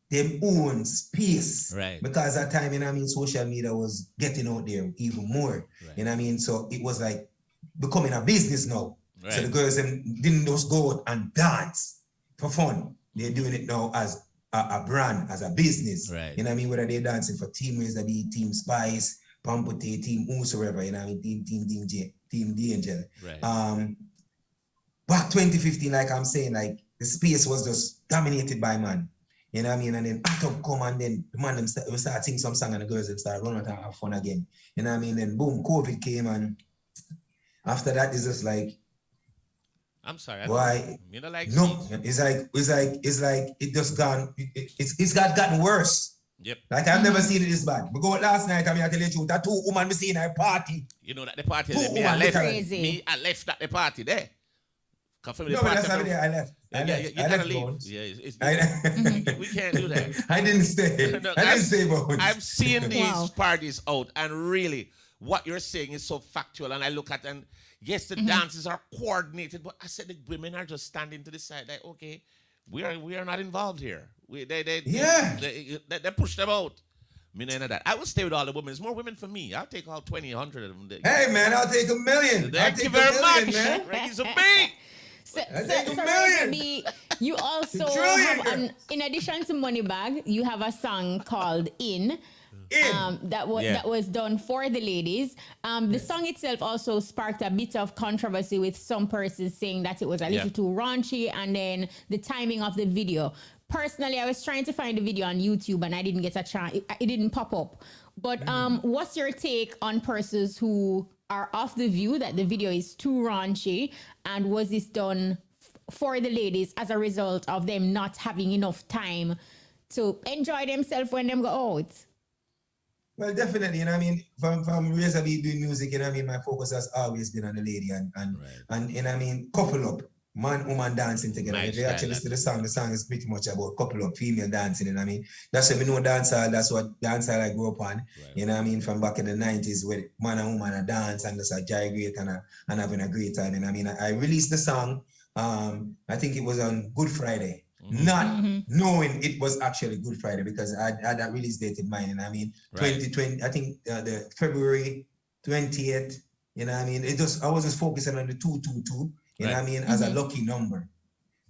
their own space. Right. Because at that time, you know what I mean, social media was getting out there even more. Right. You know what I mean? So it was like becoming a business now. Right. So the girls them didn't just go out and dance for fun. They're doing it now as a brand, as a business. Right. You know what I mean? Whether they're dancing for Team Razor B, Team Spice, Pampute, Team whosoever, you know what I mean? Team Danger. Right. Back 2015, like I'm saying, like the space was just dominated by man. You know what I mean? And then Atom come and then the man them start singing some song and the girls them start running out and have fun again. You know what I mean? Then boom, COVID came and after that it's just like, I'm sorry. Why? You know, like no, it's like it just gone. It's gotten worse. Yep. Like I've never seen it this bad. We go last night. I mean, I tell you that 2 women we see in a party. You know that the party Two there, me women, I left. crazy. Me I left at the party there. Confirm the No, party. that's not there. I left. You can't leave. Bones. Yeah, we can't do that. I didn't stay. No, I didn't stay, Bones. I'm seeing these Wow. parties out, and really, what you're saying is so factual. And I look at and yes, the dances are coordinated, but I said the women are just standing to the side. Like, okay, we are not involved here. They push them out. Me none of that. I will stay with all the women. There's more women for me. I'll take all 20, 100 of them. Hey man, I'll take 1 million. Thank you very much. man. Ready to be. So million. Razor, you also trillion, have, in addition to Moneybag, you have a song called In. That was done for the ladies. The song itself also sparked a bit of controversy with some persons saying that it was a little too raunchy, and then the timing of the video. Personally, I was trying to find the video on YouTube and I didn't get a chance. It didn't pop up. But what's your take on persons who are of the view that the video is too raunchy, and was this done for the ladies as a result of them not having enough time to enjoy themselves when them go out? Well, definitely, you know what I mean? From Razor B doing music, you know what I mean? My focus has always been on the lady and you know what I mean? Couple up. Man, woman dancing together. Nice, if you actually listen to the song is pretty much about couple up, female dancing, you know what I mean? That's what we know dancehall, that's what dancehall I grew up on. Right. You know what I mean? From back in the 90s where man and woman are dance and just a gyrate and having a great time. You know what I mean? I released the song, I think it was on Good Friday. Not knowing it was actually Good Friday because I had that release date in mind. And I mean, 2020, I think the February 20th, you know what I mean? I was just focusing on the 222, you know what I mean, as a lucky number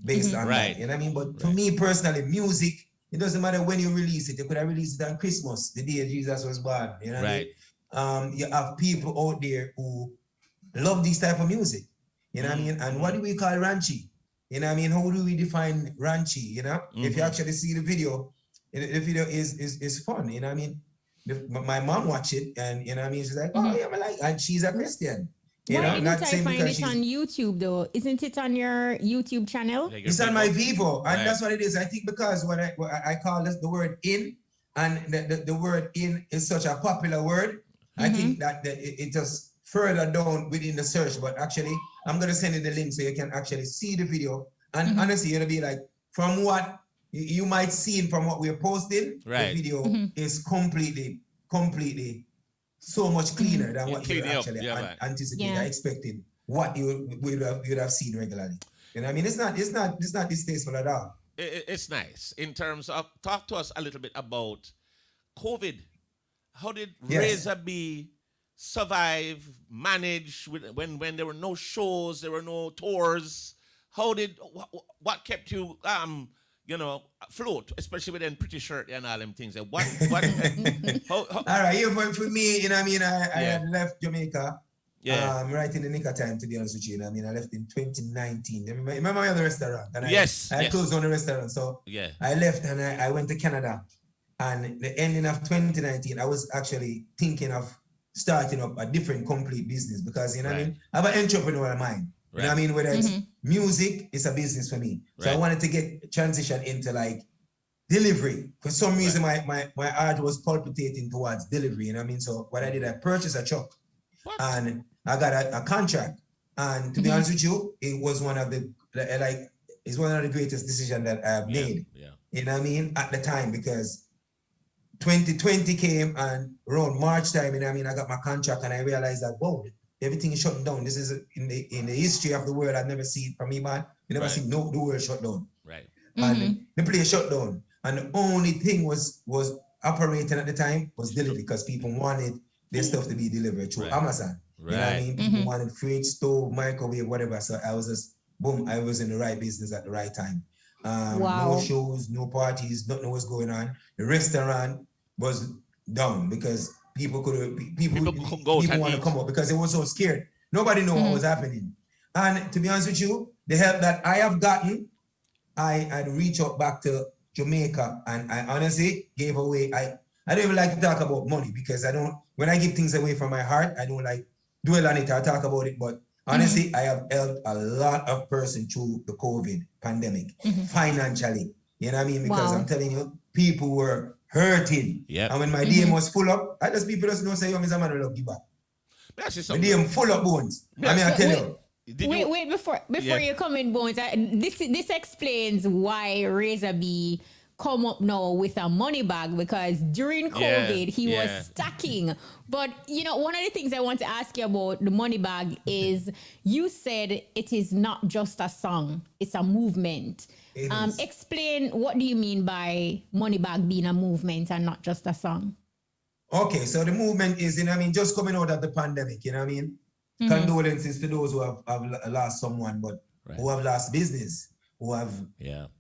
based on that, you know what I mean? But for me personally, music, it doesn't matter when you release it. You could have released it on Christmas, the day Jesus was born, you know what I mean? You have people out there who love this type of music, you know what I mean? And what do we call ranchy? You know what I mean? How do we define ranchy, you know? If you actually see the video is fun, you know what I mean? My mom watched it and, you know what I mean? She's like, oh, yeah, I like, and she's a Christian. You Why know, didn't not I saying find because it on YouTube though? Isn't it on your YouTube channel? It's on my Vivo, and that's what it is. I think because what I call this the word in, and the word in is such a popular word, I think that it just further down within the search. But actually, I'm gonna send you the link so you can actually see the video. And honestly, it'll be like from what you might see from what we're posting, the video is completely so much cleaner than what you're actually anticipating, expecting, what you would have seen regularly. You know what I mean? It's not distasteful at all. It's nice. In terms of, talk to us a little bit about COVID. How did Razor B survive, manage when there were no shows, there were no tours? How did, what kept you float, especially with them pretty shirt and all them things. What how, All right, yeah, for me, you know what I mean, I had left Jamaica. Yeah. Right in the nick of time, to be honest with you. You know what I mean, I left in 2019. Remember I had the restaurant? And I closed on the restaurant. So I left and I went to Canada. And the ending of 2019, I was actually thinking of starting up a different complete business because, you know what I mean? I have an entrepreneurial mind. You know what I mean? Whether it's music, it's a business for me. So I wanted to get transition into like delivery. For some reason, my heart was palpitating towards delivery. You know what I mean? So what I did, I purchased a truck and I got a contract. And to be honest with you, it was one of the greatest decisions that I have made. You know what I mean? At the time, because 2020 came and around March time, you know what I mean, I got my contract and I realized that, whoa, everything is shutting down. This is in the history of the world. I've never seen it from me, man. You never seen the world shut down. And the place shut down. And the only thing was operating at the time was delivery because people wanted their stuff to be delivered through Amazon. You know what I mean? People wanted fridge, stove, microwave, whatever. So I was just, boom, I was in the right business at the right time. No shows, no parties, nothing was going on. The restaurant was down because people want to come up because they were so scared. Nobody knew what was happening. And to be honest with you, the help that I have gotten, I'd reach out back to Jamaica and I honestly gave away. I don't even like to talk about money because when I give things away from my heart, I don't like dwell on it or talk about it. But honestly, I have helped a lot of persons through the COVID pandemic financially. You know what I mean? Because I'm telling you, people were hurting. And when my DM was full up, people just don't say, yo, Mr. Man, love you back. My DM full up bones. I mean, I tell you. Wait, before you come in, Bones, this explains why Razor B come up now with a money bag because during COVID he was stacking. But one of the things I want to ask you about the money bag is you said it is not just a song, it's a movement. Explain what do you mean by money bag being a movement and not just a song? Okay, so the movement is, just coming out of the pandemic, you know what I mean? Condolences to those who have lost someone, but who have lost business, who have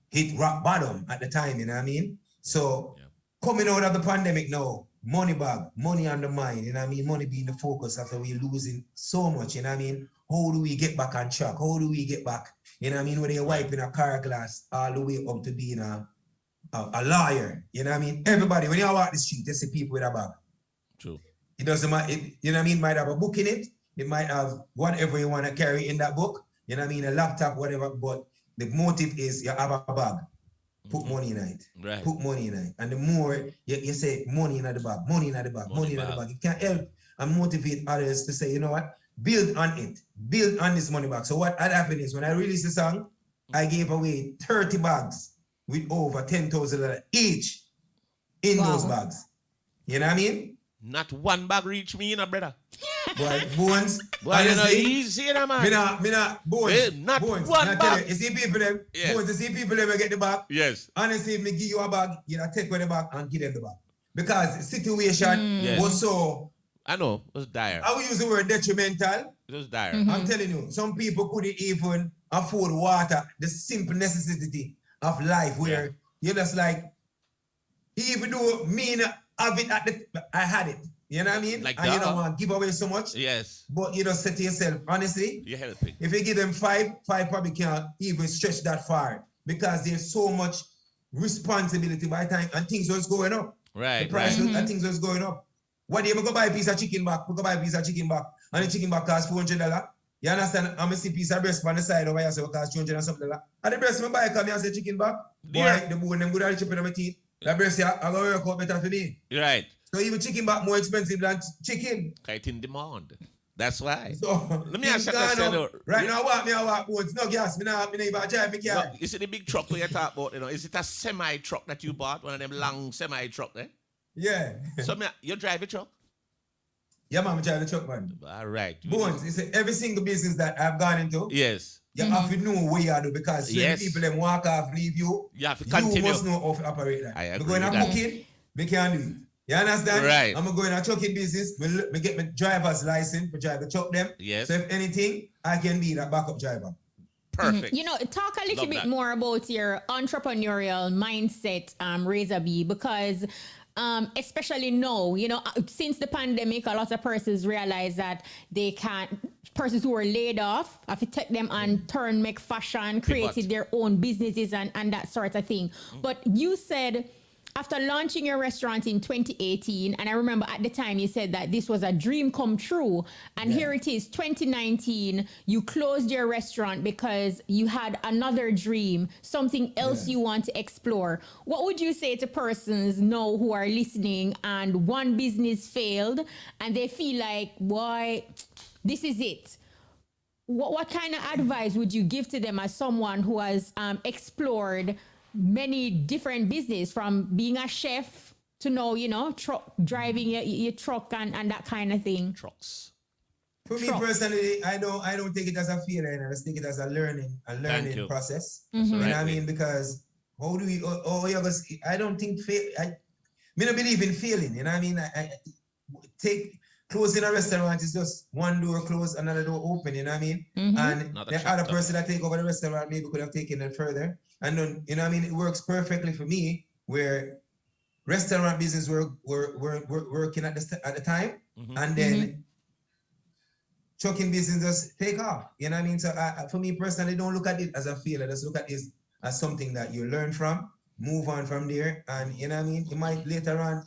hit rock bottom at the time, you know what I mean? So coming out of the pandemic now, money bag, money on the mind, you know what I mean? Money being the focus after we're losing so much, you know what I mean? How do we get back on track? How do we get back, you know what I mean? When you're wiping a car glass all the way up to being a lawyer, you know what I mean? Everybody, when you walk the street, you see people with a bag. True. It doesn't matter, you know what I mean? Might have a book in it. It might have whatever you want to carry in that book, you know what I mean? A laptop, whatever, but the motive is you have a bag, put money in it, put money in it. And the more you say money in the bag, money in the bag, money in the bag, it can help and motivate others to say, you know what, build on it, build on this money bag. So what had happened is when I released the song, I gave away 30 bags with over $10,000 each in those bags. You know what I mean? Not one bag reach me, brother. Boy, Bones. Boy, you know, easy, man. Me not, Bones. Not Bones, one bag. You see people them, Bones, you see people them get the bag. Yes. Honestly, if me give you a bag, you know, take away the bag and give them the bag. Because the situation was so... I know, it was dire. I will use the word detrimental. It was dire. I'm telling you, some people couldn't even afford water, the simple necessity of life where you're just like, even though me have it I had it. You know what I mean? Like and you don't want to give away so much. Yes. But you just say to yourself, honestly, you're helping. If you give them five probably can't even stretch that far because there's so much responsibility by time and things was going up. Right. The price and things was going up. What do you go buy a piece of chicken back? We go buy a piece of chicken back and the chicken back costs $400. You understand? I'm gonna see a piece of breast on the side over here so it costs $200 and something like that. And the breast I buy come here and say chicken back. Boy, the bone them good at chipping on my teeth. The breast here, I go work out better for me. Right. So even chicken back more expensive than chicken. It's in demand. That's why. So let me ask you a question. Right now, I walk boats. No gas. Me not even drive my car. Is it the big truck we talk about? Is it a semi truck that you bought? One of them long semi truck there? Yeah. So you drive a truck? Yeah, man, I drive the truck, man. All right. Bones, it's every single business that I've gone into. Yes. You have to know what you do because when people them walk off, leave you. You have to continue. You must know how to operate that. I agree. We're going to cooking, we can't do it. You understand? Right. I'm going to go in a trucking business, we get my driver's license, we drive the truck them. Yes. So if anything, I can be that backup driver. Perfect. You know, talk a little Love bit that. more about your entrepreneurial mindset, Razor B, because especially now, you know, since the pandemic, a lot of persons realize that they can't. Persons who were laid off, have to take them and turn, make fashion, created their own businesses and that sort of thing. But you said after launching your restaurant in 2018, and I remember at the time you said that this was a dream come true, and here it is, 2019, you closed your restaurant because you had another dream, something else you want to explore. What would you say to persons now who are listening and one business failed and they feel like, boy, this is it? What kind of advice would you give to them as someone who has explored many different business, from being a chef to now, you know, driving your truck and that kind of thing? Trucks. For me personally, I don't take it as a failure. I just take it as a learning process. That's You the know right what I way. mean? Because how do we? I don't think I don't believe in failing. You know what I mean? I take closing a restaurant is just one door closed, another door open. You know what I mean? And the other person that take over the restaurant maybe could have taken it further. And then, you know what I mean? It works perfectly for me where restaurant business were working at the time, and then trucking business just take off. You know what I mean? So for me personally, don't look at it as a failure. Just look at it as something that you learn from, move on from there, and you know what I mean? You might later on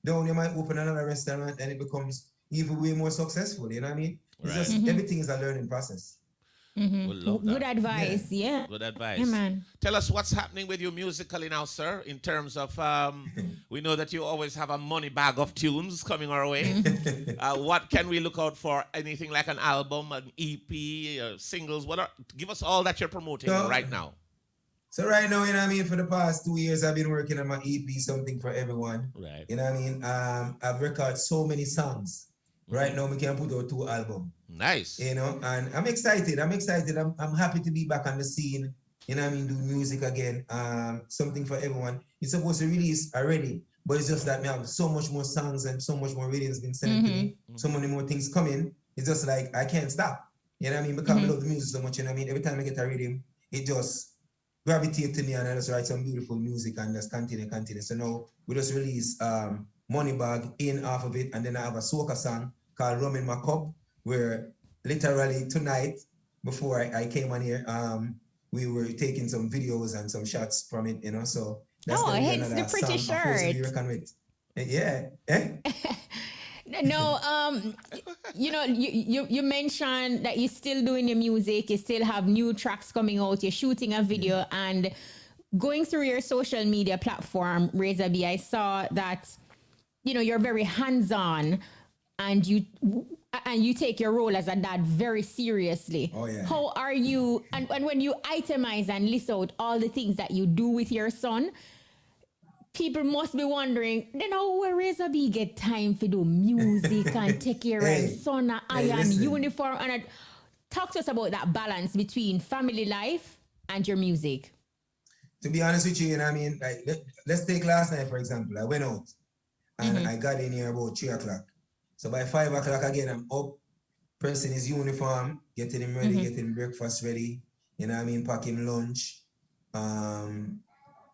down, you might open another restaurant and it becomes even way more successful. You know what I mean? It's just everything is a learning process. We'll love that. Good advice, yeah. Good advice. Yeah, man. Tell us what's happening with you musically now, sir, in terms of, we know that you always have a money bag of tunes coming our way. What can we look out for? Anything like an album, an EP, singles? Give us all that you're promoting right now. So right now, you know what I mean, for the past 2 years, I've been working on my EP, Something for Everyone. Right. You know what I mean? I've recorded so many songs. Right now, we can put out 2 albums. Nice. You know, and I'm excited. I'm happy to be back on the scene. You know what I mean? Do music again. Something for Everyone. It's supposed to release already, but it's just that we have so much more songs and so much more rhythms been sent to me. So many more things coming. It's just like I can't stop. You know what I mean? Because I love the music so much. You know what I mean? Every time I get a rhythm, it just gravitate to me, and I just write some beautiful music and just continue. So now we just release Money Bag in off of it, and then I have a soca song called Rum in My Cup, where literally tonight, before I came on here, we were taking some videos and some shots from it, you know, so that's hence the pretty shirt. Yeah. No, you know, you mentioned that you're still doing your music, you still have new tracks coming out, you're shooting a video, and going through your social media platform, Razor B, I saw that, you know, you're very hands-on, and you take your role as a dad very seriously. Oh, yeah. How are you, and when you itemize and list out all the things that you do with your son, people must be wondering, then how will Razor B get time to do music and take care of his son, iron uniform? And talk to us about that balance between family life and your music. To be honest with you, you know what I mean? Like, let's take last night, for example. I went out and I got in here about 3 o'clock. So by 5 o'clock again, I'm up, pressing his uniform, getting him ready, getting breakfast ready, you know what I mean? Pack him lunch,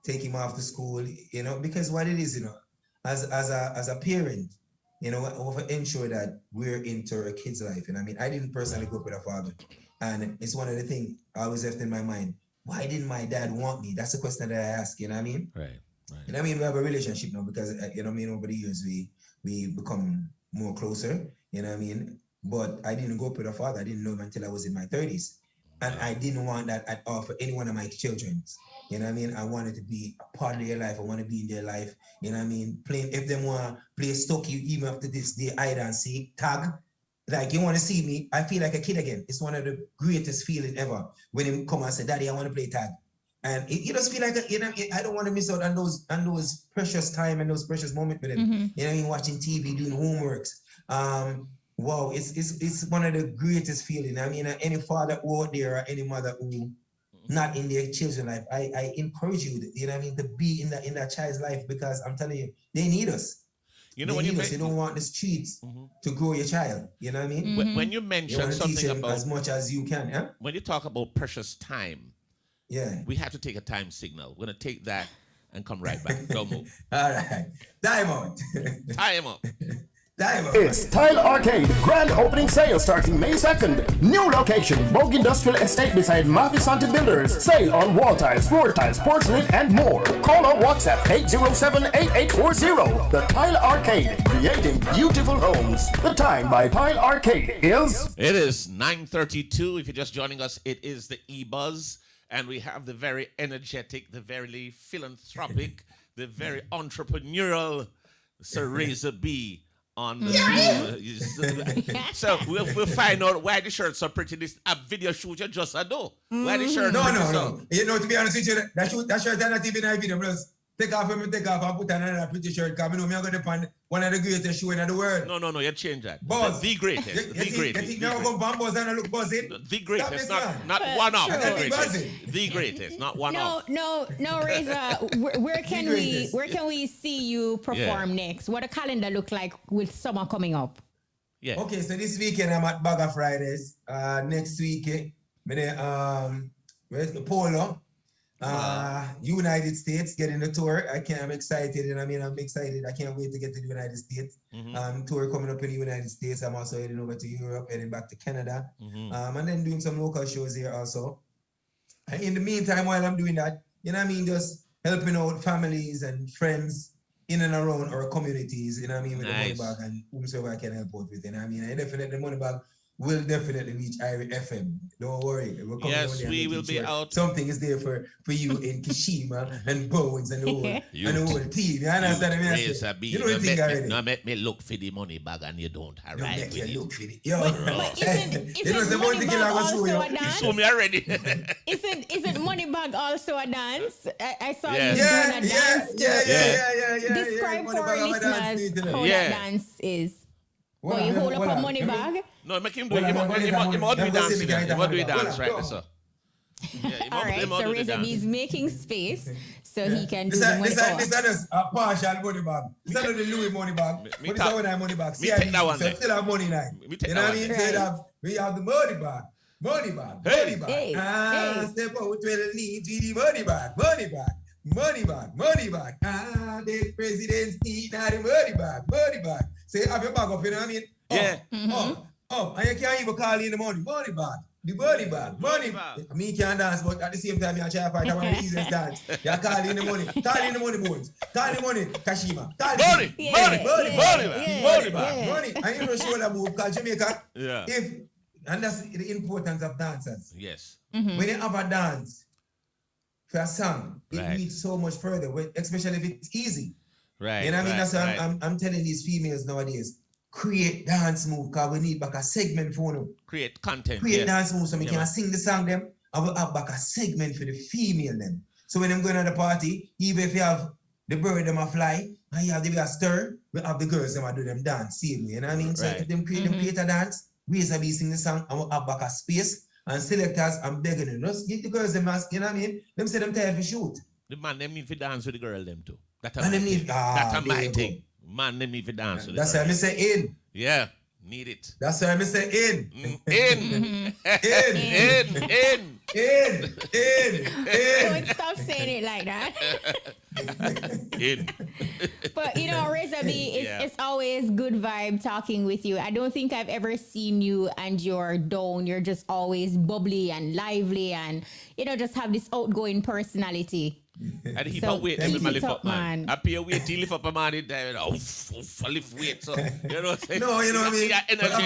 take him off to school, you know, because what it is, you know, as a parent, you know, I want to ensure that we're into a kid's life. And I mean, I didn't personally grow up with a father. And it's one of the things I always left in my mind. Why didn't my dad want me? That's the question that I ask, you know what I mean? Right. You know what I mean? We have a relationship now because, you know what I mean, over the years, we become more closer, you know what I mean? But I didn't grow up with a father. I didn't know him until I was in my 30s. And I didn't want that at all for any one of my children. You know what I mean? I wanted to be a part of their life. I want to be in their life. You know what I mean? Playing, if they want to play Stokey, even up to this day, hide and seek, tag. Like, you want to see me, I feel like a kid again. It's one of the greatest feelings ever when he come and say, Daddy, I want to play tag. And you just feel like, you know, I don't want to miss out on those precious time and those precious moments with him. You know what I mean? Watching TV, doing homeworks. Wow, it's one of the greatest feelings. I mean, any father out there or any mother who not in their children's life, I encourage you, you know what I mean, to be in that child's life, because I'm telling you, they need us. You know, when you don't want the streets to grow your child. You know what I mean? When you mention something about as much as you can, yeah? When you talk about precious time, yeah, we have to take a time signal. We're gonna take that and come right back. Don't move. All right, time out. Time out. It's Tile Arcade. Grand opening sale starting May 2nd. New location, Bogue Industrial Estate beside Mavis Santa Builders. Sale on wall tiles, floor tiles, porcelain, and more. Call or WhatsApp 807-8840. The Tile Arcade, creating beautiful homes. The time by Tile Arcade is... It is 9:32. If you're just joining us, it is the EBUZZ. And we have the very energetic, the very philanthropic, the very entrepreneurial Sir Razor B on the so we'll find out why the shirt's so pretty. This a video shoot you just a do. Why the shirt? No. You know, to be honest with you, that shirt not even a video. Just take off and put on another pretty shirt. Because I know I'm going to find one of the greatest show in the world. No, you change that. Buzz. The greatest. The greatest. You think now go bambos and look buzzing? The greatest, not one off. The greatest, not one off. No, Razor. Where can we see you perform next? What the calendar look like with summer coming up? Yeah. Okay, so this weekend I'm at Bagger Fridays. Next week, where's the Polo? United States getting the tour. I'm excited, and I'm excited. I can't wait to get to the United States. Tour coming up in the United States. I'm also heading over to Europe, heading back to Canada, and then doing some local shows here also. And in the meantime, while I'm doing that, just helping out families and friends in and around our communities. With the money bag and whomsoever I can help out with. And definitely the money bag will definitely reach Irie FM. Don't worry. Yes, we will be out. Something is there for you in Kishima and Bones and the whole team. You understand what I mean? You know the thing already. No, make me look for the money bag and you don't arrive with it. Look for it. Isn't money bag also a dance? You saw me already. Isn't money bag also a dance? I saw you doing a dance. Yeah. Describe for our listeners how that dance is. Well, you hold up a money bag? No, make him do it. He must do it dance right there, sir. All right, so Razor B is making space so he can do the money bag. This is a partial money bag. This is not the Louis money bag. But this is our money bag. Me take that one there. Still have money now. You know what I mean? We have the money bag. Money bag. Step out with the lead to the money bag. Money bag. The president's eat now the money bag. Say, have your bag up, you know what I mean? And you can't even call in the money bag. The money bag. Me can't dance, but at the same time, you try to fight. I want the easiest dance. You call in the money. Call in the money, Bones. Call in the money, Kashima. Money. And you know, show that move, because Jamaica, and that's the importance of dancers. Yes. When you have a dance for a song, it reaches so much further, especially if it's easy. Right. You know what I mean? That's why I'm telling these females nowadays, create dance move, because we need back a segment for them. Create content. Create dance move so we can sing the song them, and we'll have back a segment for the female them. So when I'm going to the party, even if you have the bird them a fly, and you have the stir, we have the girls them a do them dance same way. You know what I mean? So if them create a dance, Razor B sing the song, and we'll have back a space. And selectors, I'm begging them, just give the girls them ask, you know what I mean? Them say them tired for shoot. The man them need to dance with the girl them too. That's my thing. Man them need to dance with that's the girl. That's why I say in. Yeah, need it. That's why I say in. In. Don't stop saying it like that. But Razor B, it's always good vibe talking with you. I don't think I've ever seen you and you're down. You're just always bubbly and lively and just have this outgoing personality. And he so wait till lift up, man. I pay wait till lift up a man in there. Lift weight. So you know what I'm saying? No, you know what I mean? But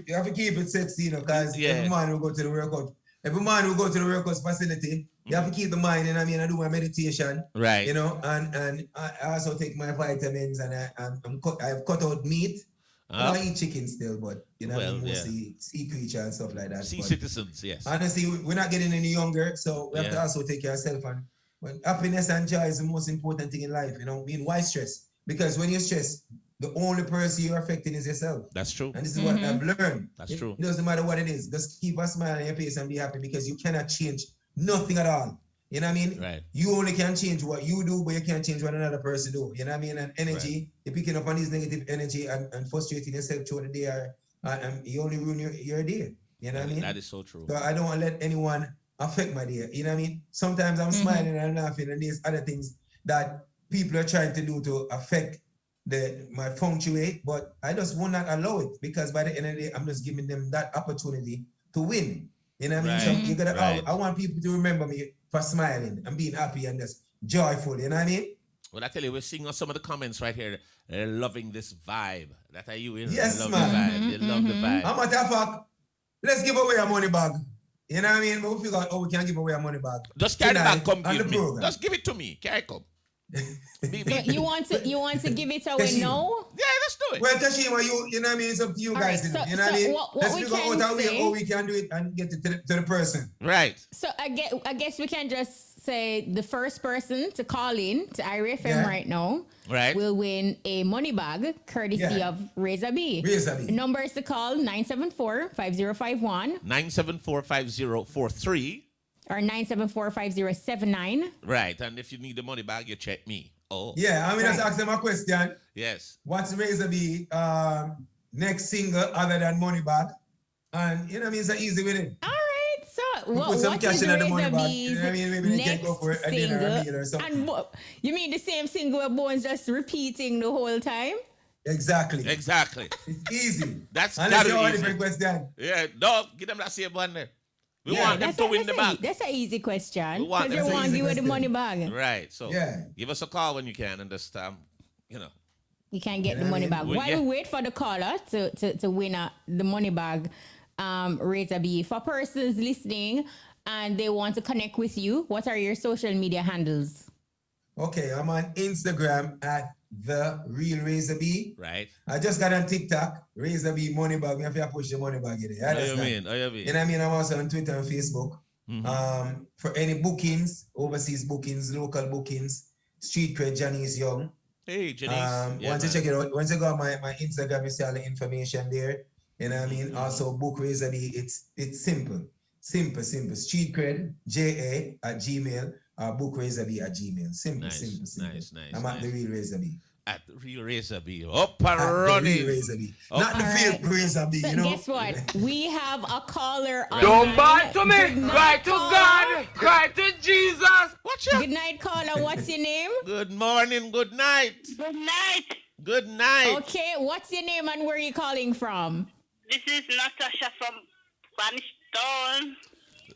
you have to keep it sexy, because every man will go to the workout. Every man will go to the workout facility. You have to keep the mind, I do my meditation. Right. And I also take my vitamins, and I've cut out meat. I eat chicken still, but mostly sea creature and stuff like that. Sea citizens, yes. Honestly, we're not getting any younger, so we have to also take care of ourselves. And happiness and joy is the most important thing in life. Why stress? Because when you're stressed, the only person you're affecting is yourself. That's true. And this is what I've learned. That's true. It doesn't matter what it is. Just keep a smile on your face and be happy, because you cannot change nothing at all. You know what I mean? Right. You only can change what you do, but you can't change what another person do. You know what I mean? And energy, Right. you're picking up on this negative energy and frustrating yourself through the day, and you only ruin your day. You know what I mean? That is so true. So I don't want to let anyone affect my day. You know what I mean? Sometimes I'm smiling and laughing, and there's other things that people are trying to do to affect my punctuate, but I just will not allow it, because by the end of the day, I'm just giving them that opportunity to win. You know what I mean? So you gotta. I want people to remember me for smiling and being happy and just joyful. You know what I mean? Well, I tell you, we're seeing on some of the comments right here. They're loving this vibe. That are you in? Yes, they love man. the vibe. They love the vibe. I'm matter of fact, let's give away a money bag. You know what I mean? But we figure out, we can give away a money bag. Just carry the bag, come on give the me. program. Just give it to me. Carry come. But you want to give it away now? Yeah, let's do it. Well, Tashima, you know what I mean? It's up to you guys. Right, You know what I mean? what Let's we figure can out say, how we can do it and get it to the person. Right. So I guess we can just say the first person to call in to IRFM right now will win a money bag courtesy of Razor B. Razor B. Numbers to call 974-5051. 974-5043. Or 974-5079. Right. And if you need the money bag, you check me. Oh. Yeah, I mean, just ask them a question. Yes. What's Razor B next single other than Money Bag? And you know what I mean? It's easy with it. All right. So put some cash in the money bag. You know what I mean? Maybe they can go for a dinner or a meal or something. And you mean the same single where Bones just repeating the whole time? Exactly. It's easy. That's unless gotta you want be a different easy. question. Yeah, no, give them that same one there. We want them to win the bag. That's an easy question. We want Because they them to want win you the with the money bag. Right. So give us a call when you can, and just You can get the money bag. While we wait for the caller to win the money bag, Razor B, for persons listening and they want to connect with you, what are your social media handles? Okay, I'm on Instagram at The Real Razor B. Right. I just got on TikTok, Razor B Money Bag. Me have to push the money bag in there. What you mean? You know what I mean? I'm also on Twitter and Facebook. For any bookings, overseas bookings, local bookings, Street Cred, Janice Young. Hey, Janice. Once you check it out, once you go on my Instagram, you see all the information there. You know what I mean? Also, book Razor B. It's simple. Street Cred, JA@gmail. Book Razor B @gmail. Simple. Nice. I'm at The Real Razor B. At The Real Razor B. Up and running. The Real Razor B. Not the fake Razor B, So you know? guess what? We have a caller on. Don't bad to me. Cry to God. Cry to Jesus. Watch out. Good night, caller. What's your name? Good morning. Good night. Good night. Good night. Okay, what's your name and where are you calling from? This is Natasha from Spanish Town.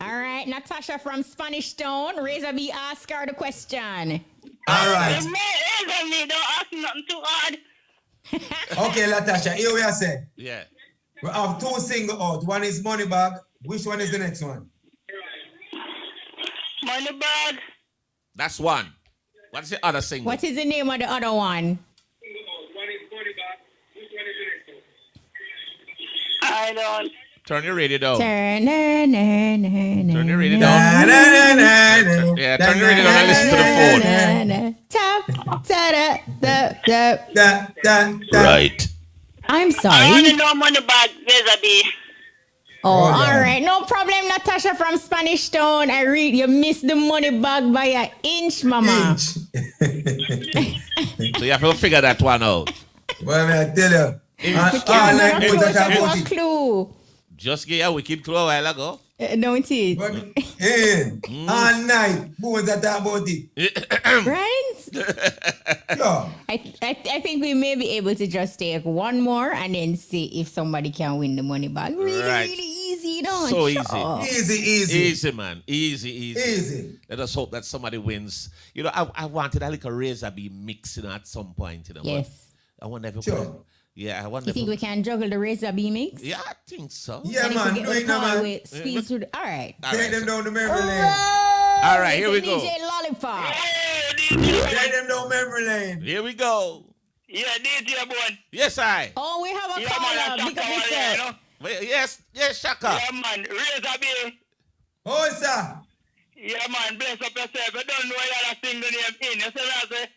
All right, Natasha from Spanish Town. Razor B, ask her the question. All right. Don't ask nothing too hard. Okay, Natasha, here we are said. Yeah. We have two single out. One is Money Bag. Which one is the next one? Money Bag. That's one. What's the other single? What is the name of the other one? I don't. Turn your radio down. Turn your radio down. Yeah, turn your radio down and listen to the phone. Right. I'm I sorry. want to know Money Bag, Razor B. Oh, all right. No problem, Natasha from Spanish Town. You missed the money bag by an inch, mama. So you have to figure that one out. Well, I tell you. Clue. Just get a wicked clue a while ago. Don't it? All night. Who was that about it? Right? Yeah. I think we may be able to just take one more and then see if somebody can win the money bag. Really easy, don't So sure. easy, man. Easy. Let us hope that somebody wins. You know, I wanted a little Razor B mixing at some point. You know. Yes. I wonder if I wonder. You think we can juggle the Razor B mix? Yeah, I think so. Yeah, man. Do it now, man. Squeeze through all right. Take them down the memory lane. All right, here we go. DJ Lollipop. Take them down memory lane. Here we go. Yeah, DJ boy. Yes, I. Oh, we have a caller. Big up yourself. Yes, Shaka. Yeah, man. Razor B. Oh, sir. Yeah, man. Bless up yourself. You don't know you have to sing the name in. You say that, say?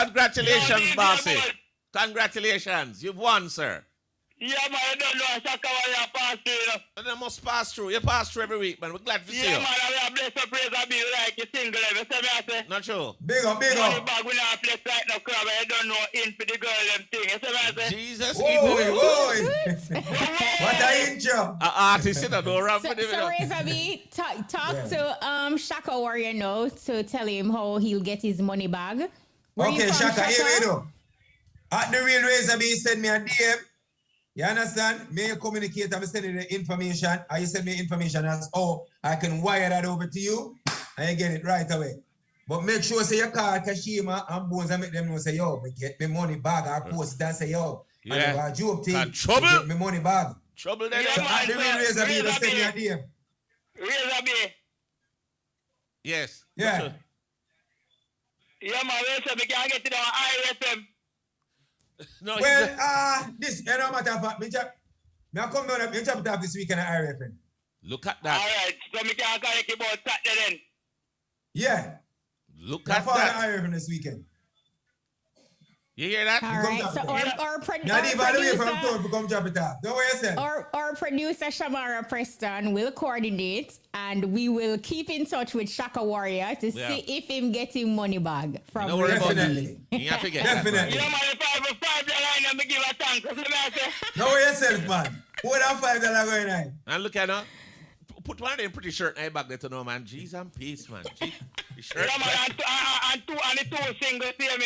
Congratulations, bossy. Congratulations. You've won, sir. Yeah, man, I don't know. Shaka Warrior pass through. They must pass through. You pass through every week, man. We're glad to see you. Yeah, man, I will bless the praise and be like a single level. So me I say. Not true. Big up. Money bag, we not play like no crab. I don't know in for the girl them thing. You see me I say. Jesus. Whoa. What a intro. Artist, you don't know. So Razor B, talk to Shaka Warrior now to tell him how he'll get his money bag. Okay, Shaka, here we go. At the real Razor B, send me a DM. You understand? May you communicate, I'm sending the information. And you send me information as I can wire that over to you and you get it right away. But make sure say you call Kashima and Bones and make them know say, yo, me get me money bag. I post that say, yo. Yeah. And joke thing, trouble. get me money bag. Trouble there. So at the real Razor B, just send me a DM. Razor B. Yes. Yeah. Yeah, man, Razor B, can I get it on IRFM? No, well, this, you know, matter of fact, me come down and chop it off this weekend at IRFN. Look at that. All right, so me can correct about Saturday then. Yeah. Look at that. At IRFN this weekend. You hear that? All right, so our producer, our producer Shamara Preston will coordinate and we will keep in touch with Shaka Warrior to see if him getting money bag from Definitely. You have to get Definitely. Yeah, man, if I have a $5 and me give a thanks, you see me I say. Know yourself, man. More than $5 going on. And look at her. Put one of them pretty shirt in back there to know, man. Jeez and peace, man. Shirt. Yeah, man, and two singles, see me,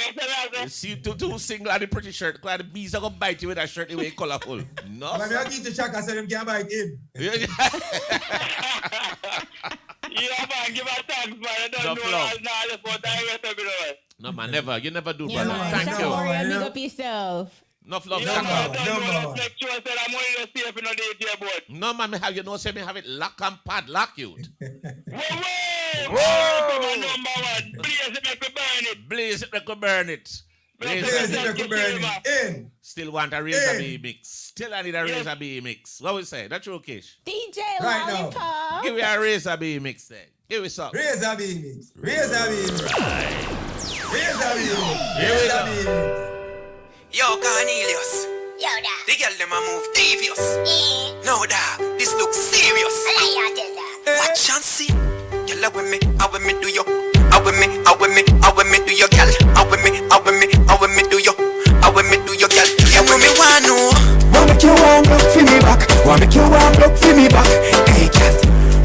you see two single and the pretty shirt. Because the bees are going to bite you with that shirt the way colorful. No. I'm going to give the Shaka so them can bite him. Yeah, man, give a thanks, man. I don't know all about that. No, man, never. You never do, Yeah, brother. man. Thank Shaka you. Warrior, big up yourself. Enough love, Shaka. No, man, me have you know, say me have it lock and padlock you. Whoa! Number one. Blaze it, make me burn it. Blaze it, make me burn it. Blaze it, make me burn it. In. Still want a Razor B mix. Still I need a Razor B mix. What we say? That's true, Kish. DJ Right Lollipop. now. Give me a Razor B mix then. Give me some. Razor B mix. Razor B mix. Right. Razor B mix. Razor B mix. Yo, Cornelius. Yo, dog. The girl them a move devious. No, dog. This looks serious. Watch and see. Girl, how with me do you? How with me do you, girl? How with me do you? How with me do you, girl? Yeah, when me want know. Wanna make you warm look for me back. Wanna make you warm look for me back. Hey, girl.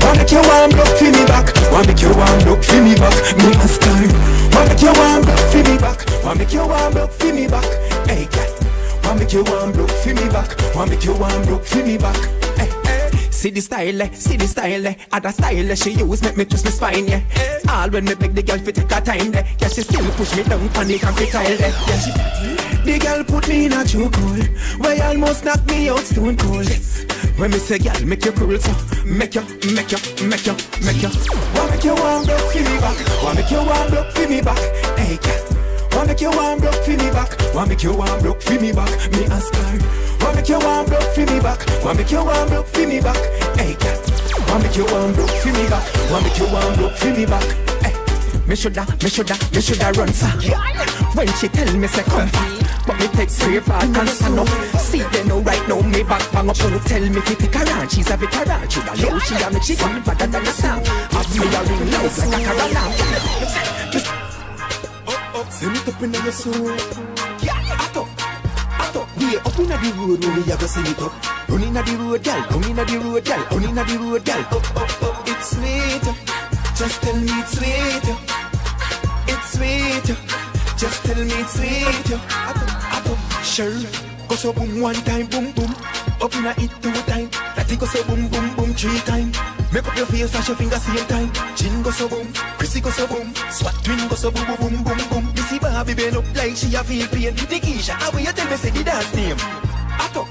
Wanna make you warm look for me back. Wanna make you warm look for me back. Me a star. Wanna make you warm look for me back. Wanna make you warm look for me back. Hey, girl. Wanna make you warm look for me back. Wanna make you warm look for me back. Hey, hey. See the style, other style she use make me twist my spine, yeah. All when me beg the girl fi take her time, yeah. Yeah, she still push me down on the concrete tile, yeah. Yeah, she the girl put me in a chokehold, where almost knock me out stone cold. Yes. When me say girl make you cool, so make you. Wanna make you warm look for me back. Wanna make you warm look for me back. Hey, girl. Wanna make you warm look for me back. Wanna make you warm look for me back. Me a star. Wanna make you warm look for me back. Wanna make you warm look for me back. Hey, girl. Wanna make you warm look for me back. Wanna make you warm look for me back. Hey, me shoulda run far. When she tell me say come far, but me take brave heart and stand up. See they know right now me back bang up. Don't tell me fi take her on. She's a veteran. She da low, she a make she sound better than the sound. Have me a ring loud like a car alarm. Send it up in your soul. I thought, we up in the road when we have to send it up. Running at the road, girl. Running at the road, girl. Running at the road, girl. Oh, it's sweet. Just tell me it's sweet. It's sweet. Just tell me it's sweet. I thought, sure. Go so boom one time, boom boom. Up in a hit 2 times. That go so boom boom boom 3 times. Make up your face, flash your finger same time. Chin go so boom, Chrissy go so boom. Swat twin go so boom boom boom boom. You see Barbie bend up like she a feel pain. Nikisha, how will you tell me say the dance name? I thought,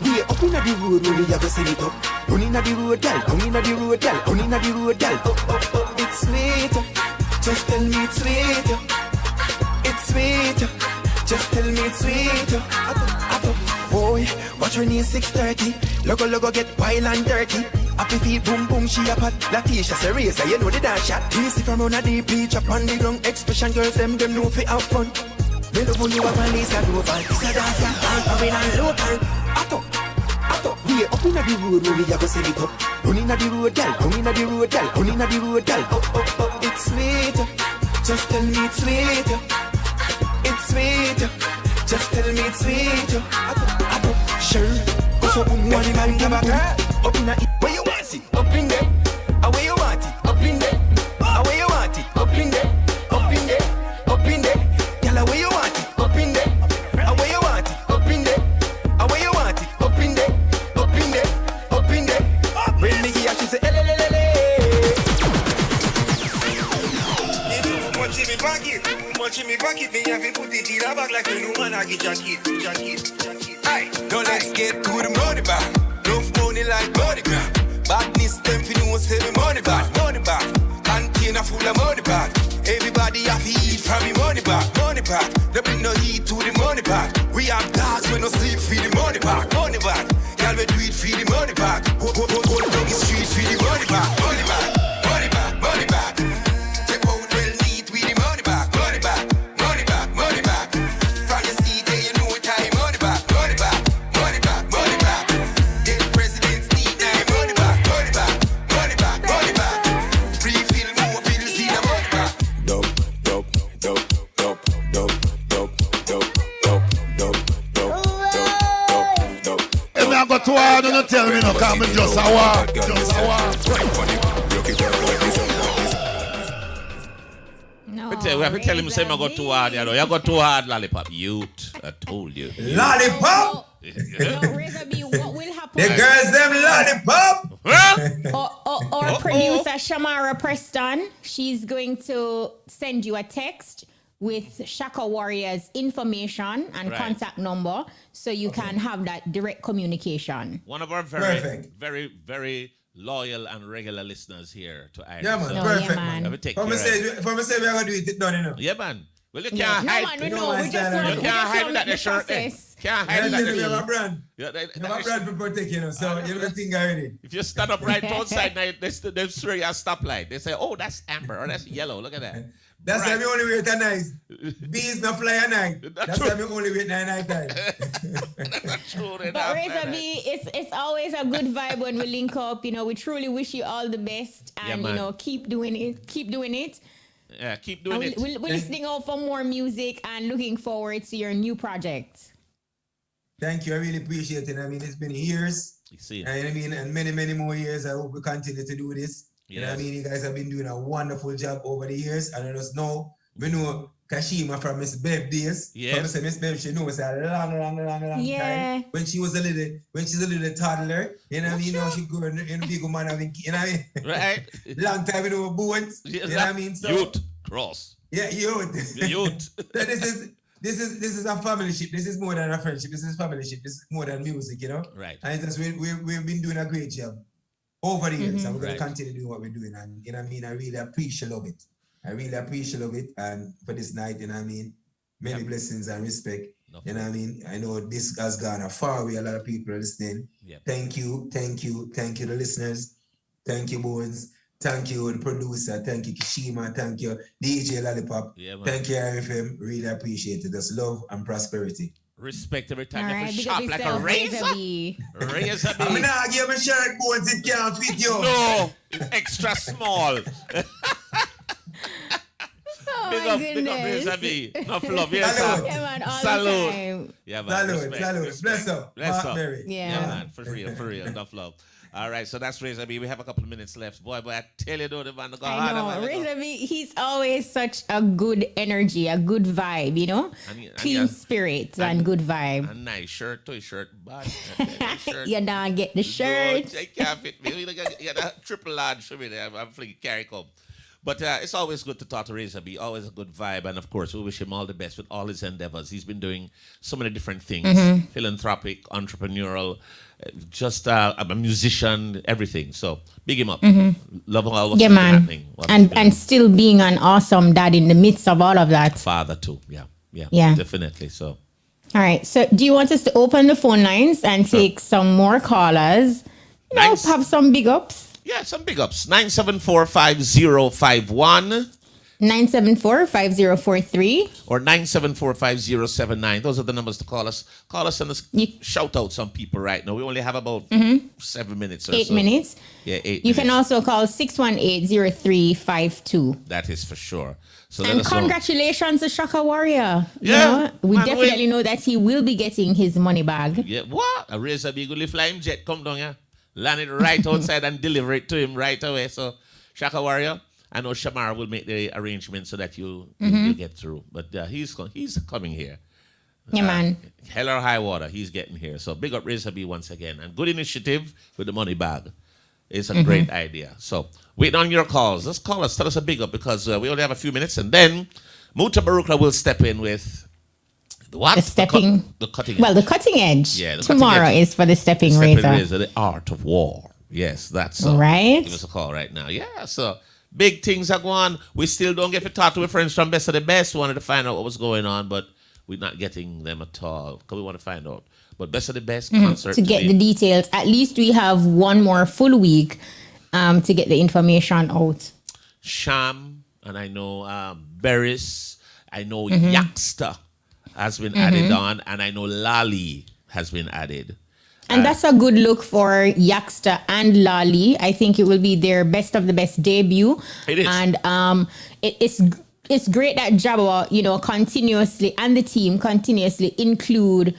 we up in the road when we have to send it up. Running at the road, girl. Running at the road, girl. Running at the road, girl. Oh, it's sweet. Just tell me it's sweet. It's sweet. Just tell me it's sweet. I thought, boy, watch her knee 6:30. Logo get wild and dirty. Happy feet boom boom she a pat. Latisha say Razor, you know the dance shot. This if I'm on a deep beach up on the ground. Expression girls them know fi have fun. Me love when you are on this global. This a dance and foreign and local. Atto, we up inna the road where we a go sell it up. Run inna the road, gal. Run inna the road, gal. Run inna the road, gal. Up, it's sweet. Just tell me it's sweet. It's sweet. Just tell me it's sweet. Atto, sure. Go so money man give a girl. Up inna it, where you want it? Up in there. Where you want it? Up in there. Where you want it? Up in there. Up in there. Up in there. Gal, where you want it? Up in there. Where you want it? Up in there. Where you want it? Up in there. Up in there. Up in there. When me hear she say, elelelele. Much in me pocket, me have to put it in a bag like a new man. I get jacket. Aye, now let's get to the money bag. Enough money like money grab. Badness them fi know say me money bag. Container full of money bag. Everybody have to eat from me money bag. They bring no heat to the money bag. We have dogs when no sleep for the money bag. Y'all we do it for the money bag. Go down the street for the money bag. Step out well neat with the money bag. From your seat there you know time money bag. Then presidents need their money bag. Refill more pills in the money bag. Dope. If I go too hard, don't tell me no, come and just a walk. No, We have to tell him say I go too hard, you know. You go too hard, lollipop. Youth, I told you. Lollipop? No, Razor B, what will happen? The girls them lollipop. Our producer Shamara Preston, she's going to send you a text with Shaka Warrior's information and contact number, so you can have that direct communication. One of our very, very loyal and regular listeners here to Iris. Yeah, man, perfect. Yeah, man. For me say we are gonna do it done, you know. Yeah, man. Well, you can't hide. We just can't hide that the shirt. Can't hide that. You have a brand. Yeah, you have a brand to protect, you know. So you don't think already. If you stand up right outside, they throw you a stoplight. They say, "Oh, that's amber or that's yellow. Look at that." That's why we only wait at night. Bees not fly at night. That's why we only wait at night time. But Razor B, it's always a good vibe when we link up. You know, we truly wish you all the best, and you know, keep doing it. Yeah, keep doing it. We're listening out for more music and looking forward to your new project. Thank you. I really appreciate it. I mean, it's been years. You see, and many more years. I hope we continue to do this. You know what I mean? You guys have been doing a wonderful job over the years. And I just know, we know Kashima from Miss Bev days. Yes. From Miss Bev, she knows a long time. When she's a little toddler, you know what I mean? Now she growing in a big woman having, you know what I mean? Right. Long time we know bones. Yes, you know what I mean? So, youth, cross. Yeah, youth. Youth. So this is a family ship. This is more than a friendship. This is family ship. This is more than music, you know? Right. And it's just, we've been doing a great job over the years, and we're going to continue doing what we're doing. And you know what I mean? I really appreciate it. And for this night, you know what I mean? Many blessings and respect. You know what I mean? I know this has gone a far away. A lot of people are listening. Thank you, the listeners. Thank you, Bones. Thank you, the producer. Thank you, Kishima. Thank you, DJ Lollipop. Thank you, RFM. Really appreciate it. That's love and prosperity. Respect every time you shop like a razor. Razor B. I'm not give a shirt, Bones. It can't fit you. No, it's extra small. Big up, Razor B. Enough love, yes, sir. Yeah, man, all Salute. the time. Yeah, man. Salute. Bless up. Yeah, man. For real. Enough love. All right, so that's Razor B. We have a couple of minutes left. Boy, I tell you, though, the man go hard. I know. Razor B, he's always such a good energy, a good vibe, you know? Clean spirits and good vibe. A nice shirt, toy shirt, bad. You don't get the shirt. No, I can't fit me. You got a triple large for me there. I'm flinging carry come. But it's always good to talk to Razor B. Always a good vibe. And, of course, we wish him all the best with all his endeavors. He's been doing so many different things. Philanthropic, entrepreneurial, just a musician, everything. So, big him up. Love all what's happening. And still being an awesome dad in the midst of all of that. Father, too. Yeah, definitely. So, all right. So, do you want us to open the phone lines and take some more callers? You know, have some big ups. Yeah, some big ups. 974-5051. 974-5043 or 974-5079. Those are the numbers to call us. Call us and shout out some people right now. We only have about 7 minutes or 8 so. minutes. Yeah, 8 minutes. You can also call 618-0352. That is for sure. So and congratulations to Shaka Warrior. Yeah. We definitely know that he will be getting his money back. Yeah, what? A Razor Big will flying jet come down here, land it right outside and deliver it to him right away. So Shaka Warrior, I know Shamar will make the arrangements so that you'll get through. But he's coming here. Yeah, man. Hell or high water, he's getting here. So big up Razor B once again. And good initiative with the money bag. It's a great idea. So waiting on your calls. Let's call us. Tell us a big up because we only have a few minutes. And then Muta Barukla will step in with what? The cutting edge. Well, the cutting edge. Yeah, tomorrow is for the stepping razor. The art of war. Yes, that's right. Give us a call right now. Yeah, so big things are going on. We still don't get to talk to our friends from Best of the Best. We wanted to find out what was going on, but we're not getting them at all because we want to find out. But Best of the Best concert. To get the details, at least we have one more full week to get the information out. Sham, and I know Beres, I know Yaksta has been added on, and I know Lali has been added. And that's a good look for Yaksta and Lali. I think it will be their Best of the Best debut. It is. And it's great that Jabba, continuously, and the team continuously include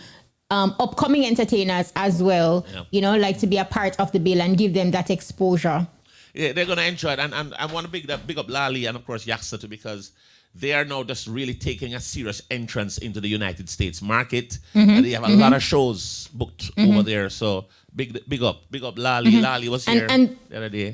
upcoming entertainers as well, like to be a part of the bill and give them that exposure. Yeah, they're going to enjoy it. And I want to big up Lali and, of course, Yaksta too, because they are now just really taking a serious entrance into the United States market. And they have a lot of shows booked over there. So big up Lali. Lali was here the other day,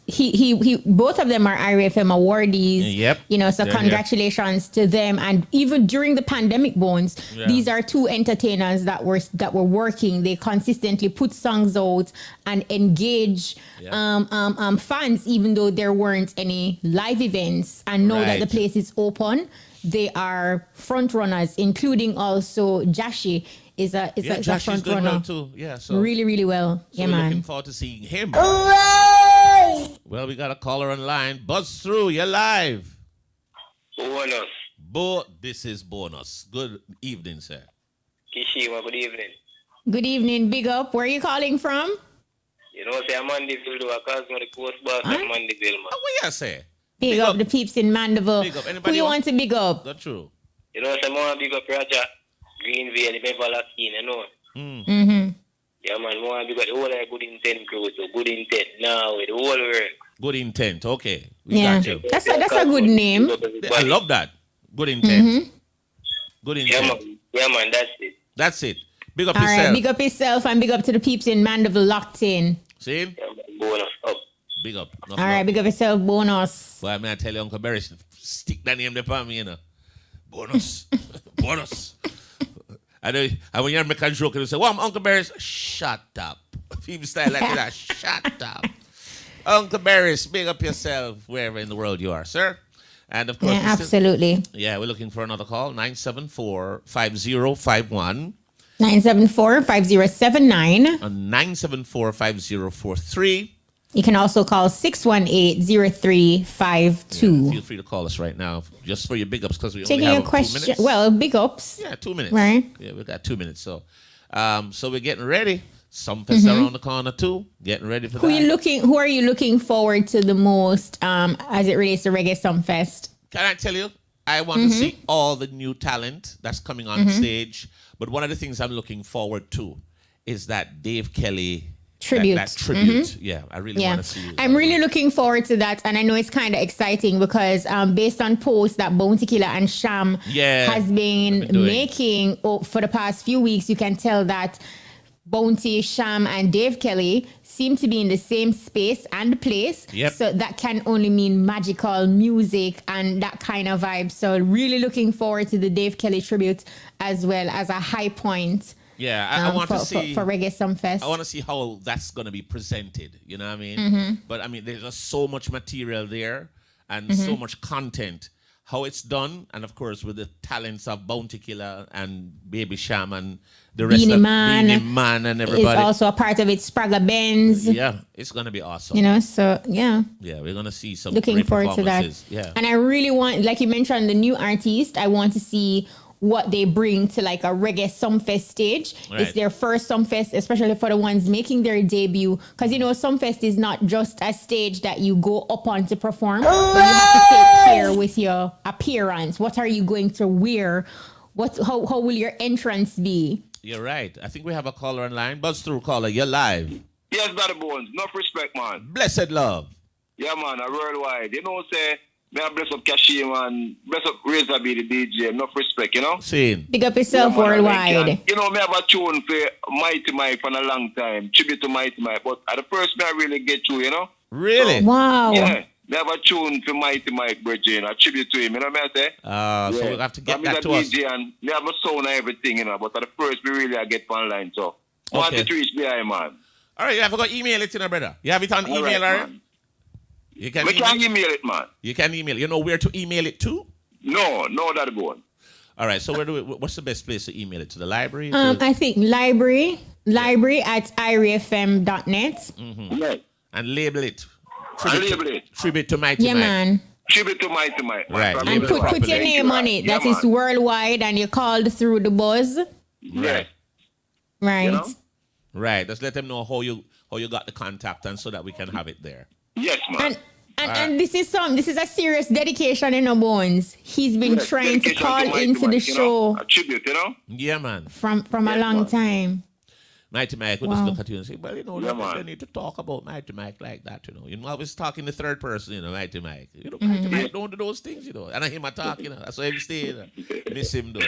He both of them are IRFM awardees. Yep. So congratulations to them. And even during the pandemic, Bones, these are two entertainers that were working. They consistently put songs out and engage fans, even though there weren't any live events, and know that the place is open. They are front runners, including also Jashi is a front runner well too. Yeah, so really, really well. So yeah, we're man. looking forward to seeing him. Well, we got a caller online. Buzz through. You're live. Bonus. This is Bonus. Good evening, sir. Kishima, good evening. Good evening. Big up. Where are you calling from? Say I'm Mandeville, do I call me the coast boss at Mandeville, man. What you say? Big up the peeps in Mandeville. Big up. Who you want to big up? That's true. Say I want to big up Raja, Greenville, Beverly, Yeah, man, I want to big up the whole Good Intent crew, so Good Intent now with the whole work. Good Intent, okay. We got you. That's a good name. I love that. Good Intent. Good Intent. Yeah, man, that's it. That's it. Big up All yourself. right, big up yourself and big up to the peeps in Mandeville locked in. See? Yeah, man, bonus up. Big up. All right, big up yourself, Bonus. Well, I tell you, Uncle Barry, stick that name there for me, Bonus. Bonus. And when you hear me can joke, you say, well, I'm Uncle Barry's. Shut up. People style like that. Shut up. Uncle Barry's, big up yourself wherever in the world you are, sir. And of course, absolutely. We're looking for another call. 974-5051. 974-5079. And 974-5043. You can also call 618-0352. Feel free to call us right now, just for your big ups, because we Taking only have your question. 2 minutes. Well, big ups. Yeah, 2 minutes. Right. Yeah, we've got 2 minutes. So we're getting ready. Some fest around the corner too. Getting ready for that. Who are you looking forward to the most as it relates to Reggae Sumfest? Can I tell you? I want to see all the new talent that's coming on stage. But one of the things I'm looking forward to is that Dave Kelly tribute. That tribute. Yeah, I really want to see. I'm really looking forward to that, and I know it's kind of exciting because based on posts that Bounty Killer and Sham has been making for the past few weeks, you can tell that Bounty, Sham, and Dave Kelly seem to be in the same space and place. Yep. So that can only mean magical music and that kind of vibe. So really looking forward to the Dave Kelly tribute as well as a high point. Yeah, I want to see for Reggae Sumfest. I want to see how that's going to be presented. You know what I mean? But I mean, there's just so much material there and so much content. how it's done, and of course with the talents of Bounty Killer and Baby Sham and the rest Beanie of Man Beanie Man and everybody. Is also a part of it. Spragga Benz. Yeah, it's gonna be awesome. You know, so yeah. Yeah, we're gonna see some Looking great forward to that. performances. Yeah. And I really want, like you mentioned, the new artist. I want to see what they bring to like a reggae Sumfest stage. Right. It's their first Sumfest, especially for the ones making their debut. Because you know, Sumfest is not just a stage that you go up on to perform. But you have to take care with your appearance. What are you going to wear? How will your entrance be? You're right. I think we have a caller online. Buzz through, caller. You're live. Yes, Brother Bones. Enough respect, man. Blessed love. Yeah, man. Worldwide. You know, say, may I bless up Kashim and bless up Razor B, the DJ. Enough respect, you know? Seen. Big up yourself worldwide. You know, me have a tune for Mighty Mike for a long time. Tribute to Mighty Mike. But at the first, me I really get through, you know? Really? So, Wow. Yeah. Me have a tune for Mighty Mike, Bridget. A tribute to him, you know what I say? So we'll have to get I'm that a to us. DJ and me have a sound and everything, you know? But at the first, we really I get online, so. Want Okay. to reach behind, man. All right, you have to go email it, you know, brother. You have it on All email, right, right? man. You can We can email it, man. You can email. You know where to email it to? No, that one. All right, so what's the best place to email it? To the library? I think library at irefm.net. Yes. And label it. Label it. Tribute to Mighty Yeah, Mike. man. Tribute to Mighty Mike. Right. And put your name on it. That is worldwide and you called through the buzz. Right. Right. You know? Right. Just let them know how you got the contact and so that we can have it there. Yes, man. And this is a serious dedication in Bones. He's been trying to dedication call to Mighty into the Mike, show You know? A tribute, you know? Yeah, man. from a long time. Mighty Mike would Wow. just look at you and say, well, you know, Yeah, they need to talk about Mighty Mike like that, you know. You know, I was talking the third person, you know, Mighty Mike. You know, Mighty Mike don't do those things, you know. And I hear my talk, you know. That's why I stay, you know. Miss him, though.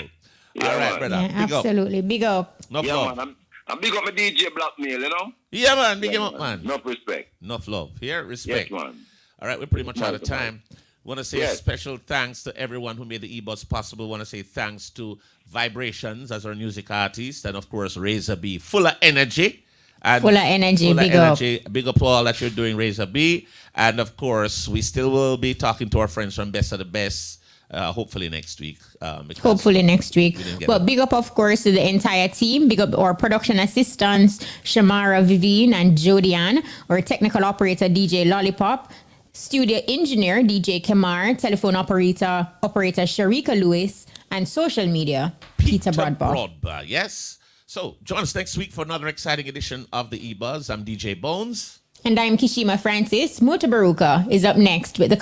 Yeah, all right, man. brother. Yeah, Big up. absolutely. Big up. Enough Yeah, love. man. I'm big up my DJ Blackmail, you know? Yeah, man. Big him up, man. Enough respect. Enough love. Here, respect. Yes, man. All right, we're pretty much out of Yes, man. time. Want to say Yes. special thanks to everyone who made the EBUZZ possible. Want to say thanks to Vibrations as our music artist, and of course Razor B, full of energy. And Full of energy, big up. Big up to all that you're doing, Razor B. And of course, we still will be talking to our friends from Best of the Best, hopefully next week. Hopefully next week. didn't get But it. big up, of course, to the entire team. Big up our production assistants, Shamara Vivine and Jodianne, our technical operator, DJ Lollipop, studio engineer, DJ Kemar, telephone operator Sharika Lewis, and social media, Peter Broadbaugh. Yes. So join us next week for another exciting edition of the EBUZZ. I'm DJ Bones. And I'm Kishima Francis. Mutabaruka is up next with the